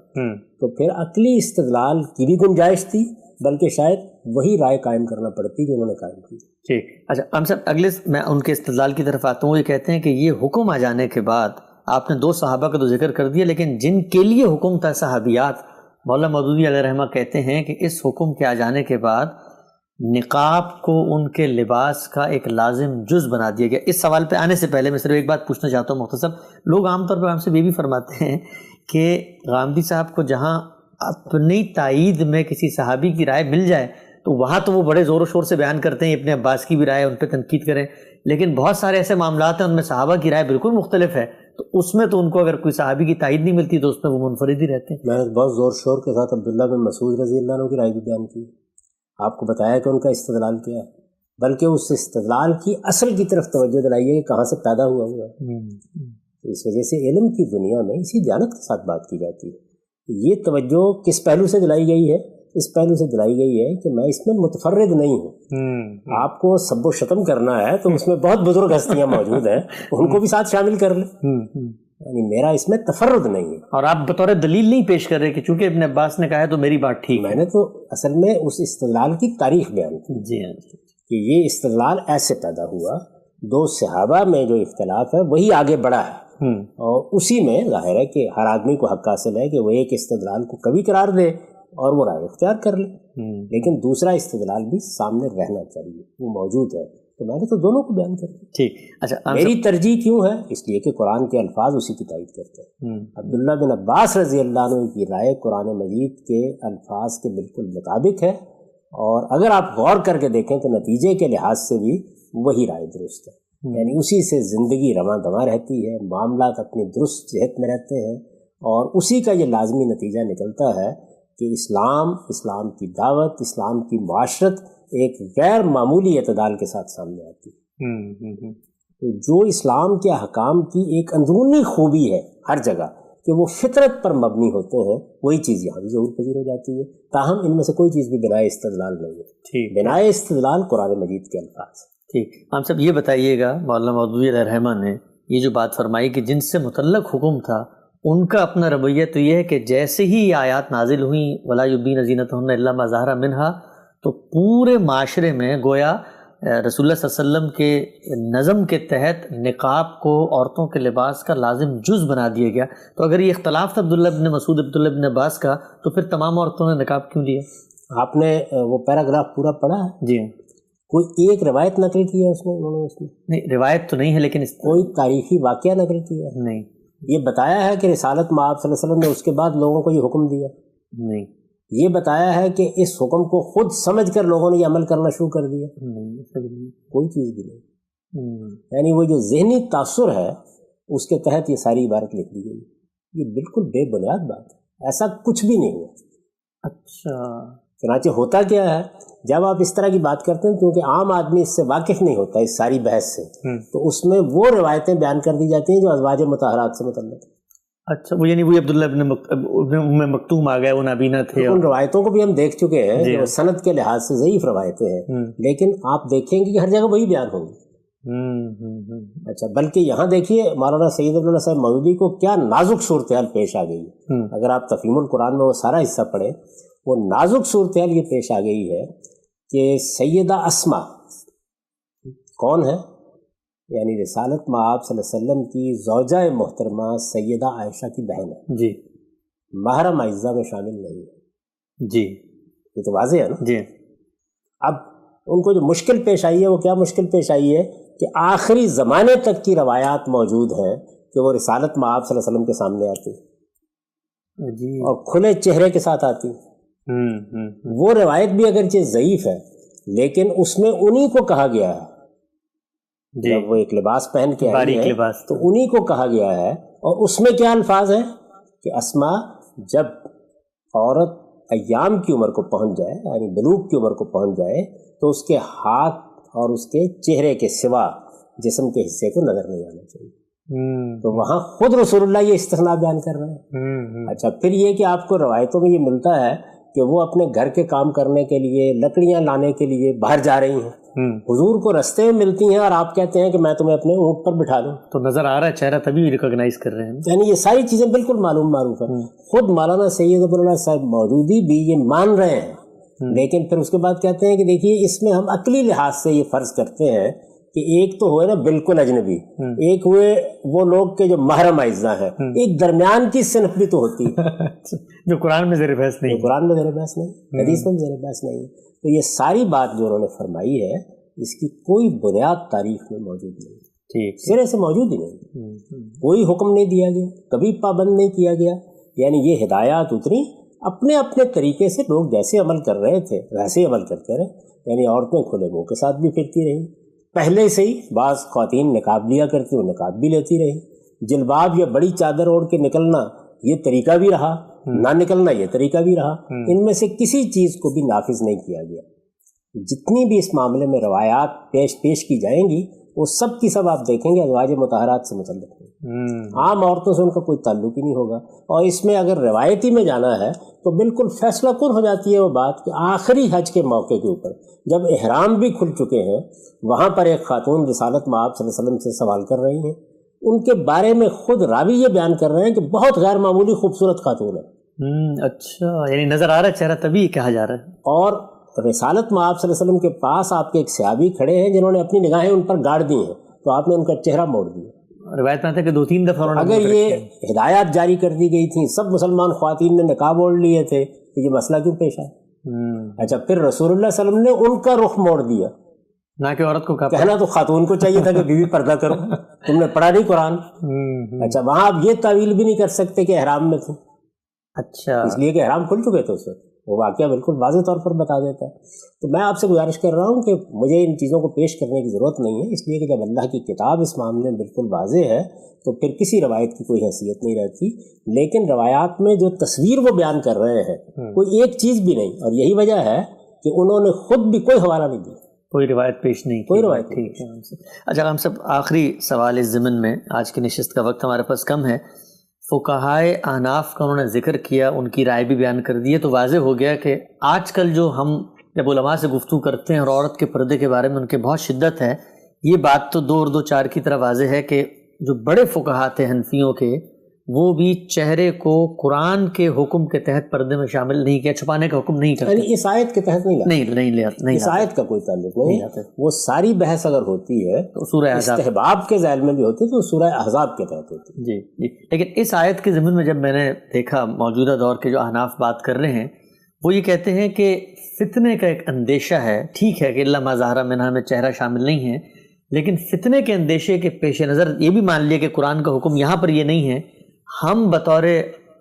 تو پھر عقلی استدلال کی بھی گنجائش تھی، بلکہ شاید وہی رائے قائم کرنا پڑتی جو انہوں نے قائم کی۔ ٹھیک، اچھا ہم صاحب اگلے میں ان کے استدلال کی طرف آتا ہوں۔ یہ کہتے ہیں کہ یہ حکم آ جانے کے بعد آپ نے 2 صحابہ کا تو ذکر کر دیا، لیکن جن کے لیے حکم تھا صحابیات، مولانا مودودی علیہ رحمہ کہتے ہیں کہ اس حکم کے آ جانے کے بعد نقاب کو ان کے لباس کا ایک لازم جز بنا دیا گیا۔ اس سوال پہ آنے سے پہلے میں صرف ایک بات پوچھنا چاہتا ہوں مختصر، لوگ عام طور پر ہم سے یہ بھی فرماتے ہیں کہ غامدی صاحب کو جہاں اپنی تائید میں کسی صحابی کی رائے مل جائے تو وہاں تو وہ بڑے زور و شور سے بیان کرتے ہیں اپنے عباس کی بھی رائے، ان پہ تنقید کریں، لیکن بہت سارے ایسے معاملات ہیں ان میں صحابہ کی رائے بالکل مختلف ہے، تو اس میں تو ان کو اگر کوئی صحابی کی تائید نہیں ملتی تو اس میں وہ منفرد ہی رہتے ہیں۔ میں نے بہت زور شور کے ساتھ عبداللہ بن مسعود رضی اللہ عنہ کی رائے بھی بیان کی، آپ کو بتایا کہ ان کا استدلال کیا ہے، بلکہ اس استدلال کی اصل کی طرف توجہ دلائیے کہ کہاں سے پیدا ہوا ہے۔ اس وجہ سے علم کی دنیا میں اسی دیانت کے ساتھ بات کی جاتی ہے۔ یہ توجہ کس پہلو سے دلائی گئی ہے؟ اس پہلو سے دلائی گئی ہے کہ میں اس میں متفرد نہیں ہوں، آپ کو سب و شتم کرنا ہے تو اس میں بہت بزرگ ہستیاں موجود ہیں، ان کو بھی ساتھ شامل کر لیں، یعنی میرا اس میں تفرد نہیں ہے۔ اور آپ بطور دلیل نہیں پیش کر رہے کہ چونکہ ابن عباس نے کہا ہے تو میری بات ٹھیک ہے۔ میں نے تو اصل میں اس استدلال کی تاریخ بیان کی، جی ہاں جی، کہ یہ استدلال ایسے پیدا ہوا، 2 صحابہ میں جو اختلاف ہے وہی آگے بڑھا ہے، اور اسی میں ظاہر ہے کہ ہر آدمی کو حق حاصل ہے کہ وہ ایک استدلال کو کبھی قرار دے اور وہ رائے اختیار کر لے، لیکن دوسرا استدلال بھی سامنے رہنا چاہیے، وہ موجود ہے، تو میں نے تو دونوں کو بیان کر دیا۔ ٹھیک، اچھا میری ترجیح کیوں ہے؟ اس لیے کہ قرآن کے الفاظ اسی کی تائید کرتے ہیں۔ عبداللہ بن عباس رضی اللہ عنہ کی رائے قرآن مجید کے الفاظ کے بالکل مطابق ہے، اور اگر آپ غور کر کے دیکھیں تو نتیجے کے لحاظ سے بھی وہی رائے درست ہے، یعنی اسی سے زندگی رواں دواں رہتی ہے، معاملات اپنی درست جہت میں رہتے ہیں، اور اسی کا یہ لازمی نتیجہ نکلتا ہے کہ اسلام کی دعوت، اسلام کی معاشرت ایک غیر معمولی اعتدال کے ساتھ سامنے آتی ہے۔ تو جو اسلام کے احکام کی ایک اندرونی خوبی ہے ہر جگہ، کہ وہ فطرت پر مبنی ہوتے ہیں، وہی چیز یہاں بھی ظہور پذیر ہو جاتی ہے. تاہم ان میں سے کوئی چیز بھی بنائے استدلال نہیں ہے. بنائے استدلال قرآن مجید کے الفاظ. ٹھیک، ہم سب یہ بتائیے گا، مولانا مودودی علیہ الرحمہ نے یہ جو بات فرمائی کہ جن سے متعلق حکم تھا ان کا اپنا رویہ تو یہ ہے کہ جیسے ہی یہ آیات نازل ہوئیں وَلَا يُبْدِينَ زِينَتَهُنَّ إِلَّا مَا ظَهَرَ مِنْهَا، تو پورے معاشرے میں گویا رسول اللہ صلی اللہ علیہ وسلم کے نظم کے تحت نقاب کو عورتوں کے لباس کا لازم جز بنا دیا گیا. تو اگر یہ اختلاف تھا عبداللہ ابن مسعود عبداللہ ابن عباس کا، تو پھر تمام عورتوں نے نقاب کیوں لیا؟ آپ نے وہ پیراگراف پورا پڑھا ہے؟ جی. کوئی ایک روایت نقل کی ہے اس میں انہوں نے؟ اس میں نہیں، روایت تو نہیں ہے، لیکن کوئی تاریخی واقعہ نقل کیا ہے؟ نہیں. یہ بتایا ہے کہ رسالت میں آپ صلی اللہ علیہ وسلم نے اس کے بعد لوگوں کو یہ حکم دیا؟ نہیں. یہ بتایا ہے کہ اس حکم کو خود سمجھ کر لوگوں نے یہ عمل کرنا شروع کر دیا؟ نہیں، کوئی چیز بھی نہیں. یعنی وہ جو ذہنی تاثر ہے اس کے تحت یہ ساری عبارت لکھ دی گئی. یہ بالکل بے بنیاد بات ہے، ایسا کچھ بھی نہیں ہوا. اچھا، چنانچہ ہوتا کیا ہے جب آپ اس طرح کی بات کرتے ہیں، کیونکہ عام آدمی اس سے واقف نہیں ہوتا اس ساری بحث سے، تو اس میں وہ روایتیں بیان کر دی جاتی ہیں جو ازواج مطہرات سے متعلق. اچھا، وہ یعنی وہ عبداللہ ابن ام مکتوم آ گئے، وہ نابینا تھے. ان روایتوں کو بھی ہم دیکھ چکے ہیں جو سند کے لحاظ سے ضعیف روایتیں ہیں، لیکن آپ دیکھیں گے کہ ہر جگہ وہی بیان ہوں گی. اچھا، بلکہ یہاں دیکھیے مولانا سید عبداللہ صاحب مودودی کو کیا نازک صورتحال پیش آ گئی ہے. اگر آپ تفہیم القرآن میں وہ سارا حصہ پڑھیں، وہ نازک صورتحال یہ پیش آ گئی ہے کہ سیدہ اسما کون ہے؟ یعنی رسالت مآب صلی اللہ علیہ وسلم کی زوجہ محترمہ سیدہ عائشہ کی بہن ہے. جی. محرم اعزہ میں شامل نہیں ہے. جی، یہ تو واضح ہے نا. جی. اب ان کو جو مشکل پیش آئی ہے وہ کیا مشکل پیش آئی ہے کہ آخری زمانے تک کی روایات موجود ہیں کہ وہ رسالت مآب صلی اللہ علیہ وسلم کے سامنے آتی جی، اور کھلے چہرے کے ساتھ آتی. وہ روایت بھی اگرچہ ضعیف ہے لیکن اس میں انہی کو کہا گیا ہے، جب وہ ایک لباس پہن کے آئی ہے تو انہی کو کہا گیا ہے. اور اس میں کیا الفاظ ہیں کہ اسما جب عورت ایام کی عمر کو پہنچ جائے، یعنی بلوغ کی عمر کو پہنچ جائے، تو اس کے ہاتھ اور اس کے چہرے کے سوا جسم کے حصے کو نظر نہیں آنا چاہیے. تو وہاں خود رسول اللہ یہ استثناء بیان کر رہے ہیں. اچھا، پھر یہ کہ آپ کو روایتوں میں یہ ملتا ہے کہ وہ اپنے گھر کے کام کرنے کے لیے، لکڑیاں لانے کے لیے باہر جا رہی ہیں، حضور کو رستے میں ملتی ہیں اور آپ کہتے ہیں کہ میں تمہیں اپنے اونٹ پر بٹھا دوں. تو نظر آ رہا ہے چہرہ، تبھی ریکگنائز کر رہے ہیں. یعنی یہ ساری چیزیں بالکل معروف ہیں. خود مولانا سید عبداللہ صاحب مودودی بھی یہ مان رہے ہیں، لیکن پھر اس کے بعد کہتے ہیں کہ دیکھیے اس میں ہم عقلی لحاظ سے یہ فرض کرتے ہیں کہ ایک تو ہوئے نا بالکل اجنبی، ایک ہوئے وہ لوگ کے جو محرم اعزہ ہیں، ایک درمیان کی صنف بھی تو ہوتی ہے جو قرآن میں زیر بحث نہیں، قرآن میں زیر بحث نہیں، حدیث میں زیر بحث نہیں. تو یہ ساری بات جو انہوں نے فرمائی ہے اس کی کوئی بنیاد تاریخ میں موجود نہیں، سرے سے موجود ہی نہیں. کوئی حکم نہیں دیا گیا، کبھی پابند نہیں کیا گیا. یعنی یہ ہدایات اتری اپنے اپنے طریقے سے، لوگ جیسے عمل کر رہے تھے ویسے عمل کرتے رہے. یعنی عورتیں کھلے منہ کے ساتھ بھی پھرتی رہیں، پہلے سے ہی بعض خواتین نقاب لیا کرتی، وہ نقاب بھی لیتی رہی. جلباب یا بڑی چادر اوڑھ کے نکلنا یہ طریقہ بھی رہا، نہ نکلنا یہ طریقہ بھی رہا. ان میں سے کسی چیز کو بھی نافذ نہیں کیا گیا. جتنی بھی اس معاملے میں روایات پیش کی جائیں گی وہ سب کی سب آپ دیکھیں گے ازواج مطہرات سے متعلق ہیں. عام عورتوں سے ان کا کوئی تعلق ہی نہیں ہوگا. اور اس میں اگر روایتی میں جانا ہے تو بالکل فیصلہ کن ہو جاتی ہے وہ بات کہ آخری حج کے موقع کے اوپر جب احرام بھی کھل چکے ہیں، وہاں پر ایک خاتون رسالت مآب صلی اللہ علیہ وسلم سے سوال کر رہی ہیں. ان کے بارے میں خود راوی یہ بیان کر رہے ہیں کہ بہت غیر معمولی خوبصورت خاتون ہے. اچھا، یعنی نظر آ رہا ہے چہرہ، تبھی کہا جا رہا ہے. اور رسالت مآب صلی اللہ علیہ وسلم کے پاس آپ کے ایک صحابی کھڑے ہیں جنہوں نے اپنی نگاہیں ان پر گاڑ دی ہیں، تو آپ نے ان کا چہرہ موڑ دیا. روایت میں آتا ہے کہ 2-3 دفعہ اگر یہ ہدایات جاری کر دی گئی تھیں، سب مسلمان خواتین نے نقاب اوڑھ لیے تھے، تو یہ مسئلہ کیوں پیش آیا؟ اچھا، پھر رسول اللہ صلی اللہ علیہ وسلم نے ان کا رخ موڑ دیا، نہ کہ عورت کو کہنا تو خاتون کو چاہیے تھا کہ بیوی پردہ کرو، تم نے پڑھا نہیں قرآن. اچھا، وہاں آپ یہ تعویل بھی نہیں کر سکتے کہ احرام میں تھے. اچھا، اس لیے کہ احرام کھل چکے تھے اس وقت. وہ واقعہ بالکل واضح طور پر بتا دیتا ہے. تو میں آپ سے گزارش کر رہا ہوں کہ مجھے ان چیزوں کو پیش کرنے کی ضرورت نہیں ہے، اس لیے کہ جب اللہ کی کتاب اس معاملے میں بالکل واضح ہے تو پھر کسی روایت کی کوئی حیثیت نہیں رہتی. لیکن روایات میں جو تصویر وہ بیان کر رہے ہیں کوئی ایک چیز بھی نہیں، اور یہی وجہ ہے کہ انہوں نے خود بھی کوئی حوالہ نہیں دیا، کوئی روایت پیش نہیں کی. کوئی روایت. ٹھیک ہے. اچھا، ہم سب آخری سوال اس ضمن میں، آج کی نشست کا وقت ہمارے پاس کم ہے. فقہائے احناف کا انہوں نے ذکر کیا، ان کی رائے بھی بیان کر دی ہے، تو واضح ہو گیا کہ آج کل جو ہم جب علماء سے گفتگو کرتے ہیں اور عورت کے پردے کے بارے میں ان کے بہت شدت ہے، یہ بات تو 2 اور 2 4 کی طرح واضح ہے کہ جو بڑے فقہاء تھے حنفیوں کے، وہ بھی چہرے کو قرآن کے حکم کے تحت پردے میں شامل نہیں کیا، چھپانے کا حکم نہیں کرتے، یعنی اس آیت کے تحت نہیں اس آیت کا کوئی تعلق نہیں ہے۔ وہ ساری بحث اگر ہوتی ہے تو سورہ احزاب استحباب کے ذیل میں بھی ہوتی ہے تو سورہ احزاب کے تحت ہوتی ہے۔ جی جی، لیکن اس آیت کے ضمن میں جب میں نے دیکھا موجودہ دور کے جو احناف بات کر رہے ہیں، وہ یہ کہتے ہیں کہ فتنے کا ایک اندیشہ ہے، ٹھیک ہے کہ اللہ ما ظہر منہا میں چہرہ شامل نہیں ہے، لیکن فتنے کے اندیشے کے پیش نظر یہ بھی مان لیا کہ قرآن کا حکم یہاں پر یہ نہیں ہے، ہم بطور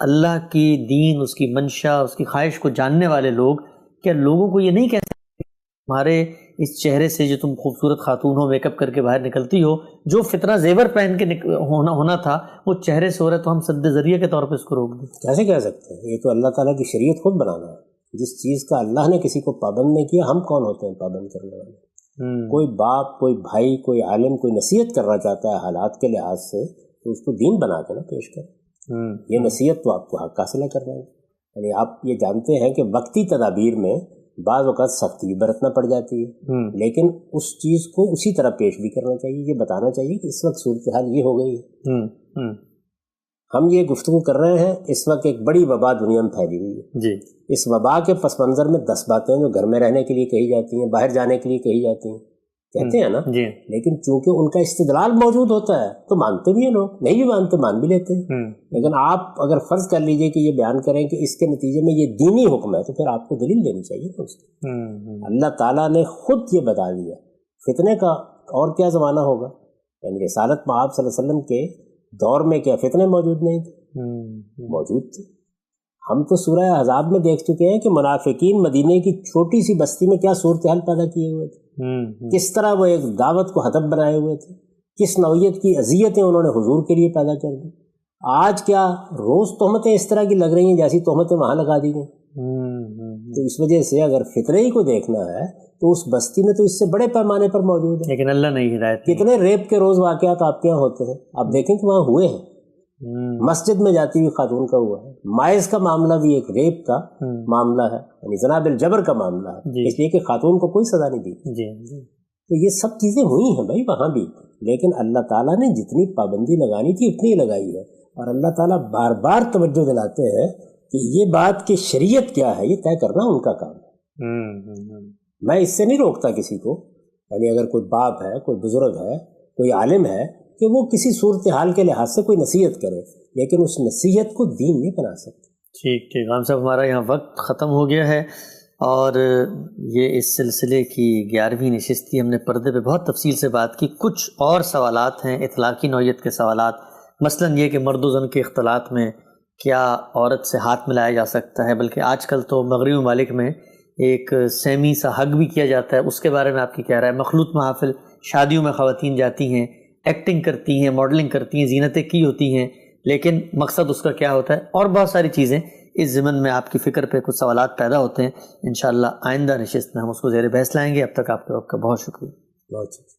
اللہ کی دین، اس کی منشا، اس کی خواہش کو جاننے والے لوگ کیا لوگوں کو یہ نہیں کہہ سکتے ہمارے اس چہرے سے جو تم خوبصورت خاتون ہو، میک اپ کر کے باہر نکلتی ہو، جو فتنہ زیور پہن کے ہونا تھا وہ چہرے سے ہو رہا ہے، تو ہم سد ذریعہ کے طور پہ اس کو روک دیں؟ کیسے کہہ سکتے ہیں؟ یہ تو اللہ تعالیٰ کی شریعت خود بنانا ہے۔ جس چیز کا اللہ نے کسی کو پابند نہیں کیا، ہم کون ہوتے ہیں پابند کرنے والے؟ کوئی باپ، کوئی بھائی، کوئی عالم کوئی نصیحت کرنا چاہتا ہے حالات کے لحاظ سے تو اس کو دین بنا کے نہ پیش کرے۔ یہ نصیحت تو آپ کو حق حاصل کرنا ہے۔ یعنی آپ یہ جانتے ہیں کہ وقتی تدابیر میں بعض اوقات سختی برتنا پڑ جاتی ہے، لیکن اس چیز کو اسی طرح پیش بھی کرنا چاہیے، یہ بتانا چاہیے کہ اس وقت صورتحال یہ ہو گئی ہے۔ ہم یہ گفتگو کر رہے ہیں، اس وقت ایک بڑی وبا دنیا میں پھیلی ہوئی ہے جی۔ اس وبا کے پس منظر میں 10 باتیں جو گھر میں رہنے کے لیے کہی جاتی ہیں، باہر جانے کے لیے کہی جاتی ہیں، کہتے ہیں نا جی، لیکن چونکہ ان کا استدلال موجود ہوتا ہے تو مانتے بھی ہیں لوگ، نہیں بھی مانتے مان بھی لیتے ہیں۔ لیکن آپ اگر فرض کر لیجئے کہ یہ بیان کریں کہ اس کے نتیجے میں یہ دینی حکم ہے، تو پھر آپ کو دلیل دینی چاہیے اس کی۔ اللہ تعالیٰ نے خود یہ بتا دیا، فتنے کا اور کیا زمانہ ہوگا؟ یعنی رسالت میں آپ صلی اللہ علیہ وسلم کے دور میں کیا فتنے موجود نہیں تھے؟ موجود تھے۔ ہم تو سورہ احزاب میں دیکھ چکے ہیں کہ منافقین مدینے کی چھوٹی سی بستی میں کیا صورتحال پیدا کیے ہوئے تھے، کس طرح وہ ایک دعوت کو ہدف بنائے ہوئے تھے، کس نوعیت کی اذیتیں انہوں نے حضور کے لیے پیدا کر دی۔ آج کیا روز تہمتیں اس طرح کی لگ رہی ہیں جیسی تہمتیں وہاں لگا دی گئی۔ تو اس وجہ سے اگر فطرے ہی کو دیکھنا ہے تو اس بستی میں تو اس سے بڑے پیمانے پر موجود ہے، لیکن اللہ نہیں ہدایت۔ کتنے ریپ کے روز واقعات آپ کے یہاں ہوتے ہیں، آپ دیکھیں کہ وہاں ہوئے ہیں۔ مسجد میں جاتی ہوئی خاتون کا ہوا ہے، مائز کا معاملہ بھی ایک ریپ کا معاملہ ہے، یعنی زنا بالجبر کا معاملہ ہے، اس لیے کہ خاتون کو کوئی سزا نہیں دی۔ تو یہ سب چیزیں ہوئی ہیں بھائی وہاں بھی، لیکن اللہ تعالیٰ نے جتنی پابندی لگانی تھی اتنی لگائی ہے، اور اللہ تعالیٰ بار بار توجہ دلاتے ہیں کہ یہ بات کہ شریعت کیا ہے یہ طے کرنا ان کا کام ہے۔ میں اس سے نہیں روکتا کسی کو، یعنی اگر کوئی باپ ہے، کوئی بزرگ ہے، کوئی عالم ہے کہ وہ کسی صورتحال کے لحاظ سے کوئی نصیحت کرے، لیکن اس نصیحت کو دین نہیں بنا سکتے۔ ٹھیک ٹھیک، غلام صاحب ہمارا یہاں وقت ختم ہو گیا ہے، اور یہ اس سلسلے کی 11ویں نشست تھی۔ ہم نے پردے پہ بہت تفصیل سے بات کی۔ کچھ اور سوالات ہیں اطلاقی نوعیت کے سوالات، مثلا یہ کہ مرد و زن کے اختلاط میں کیا عورت سے ہاتھ ملایا جا سکتا ہے، بلکہ آج کل تو مغربی ممالک میں ایک سیمی سا حگ بھی کیا جاتا ہے، اس کے بارے میں آپ کی کیا رائے ہے؟ مخلوط محافل، شادیوں میں خواتین جاتی ہیں، ایکٹنگ کرتی ہیں، ماڈلنگ کرتی ہیں، زینتیں کی ہوتی ہیں، لیکن مقصد اس کا کیا ہوتا ہے؟ اور بہت ساری چیزیں اس ضمن میں آپ کی فکر پہ کچھ سوالات پیدا ہوتے ہیں، انشاءاللہ آئندہ نشست میں ہم اس کو زیر بحث لائیں گے۔ اب تک آپ کے وقت کا بہت شکریہ۔ بہت شکریہ۔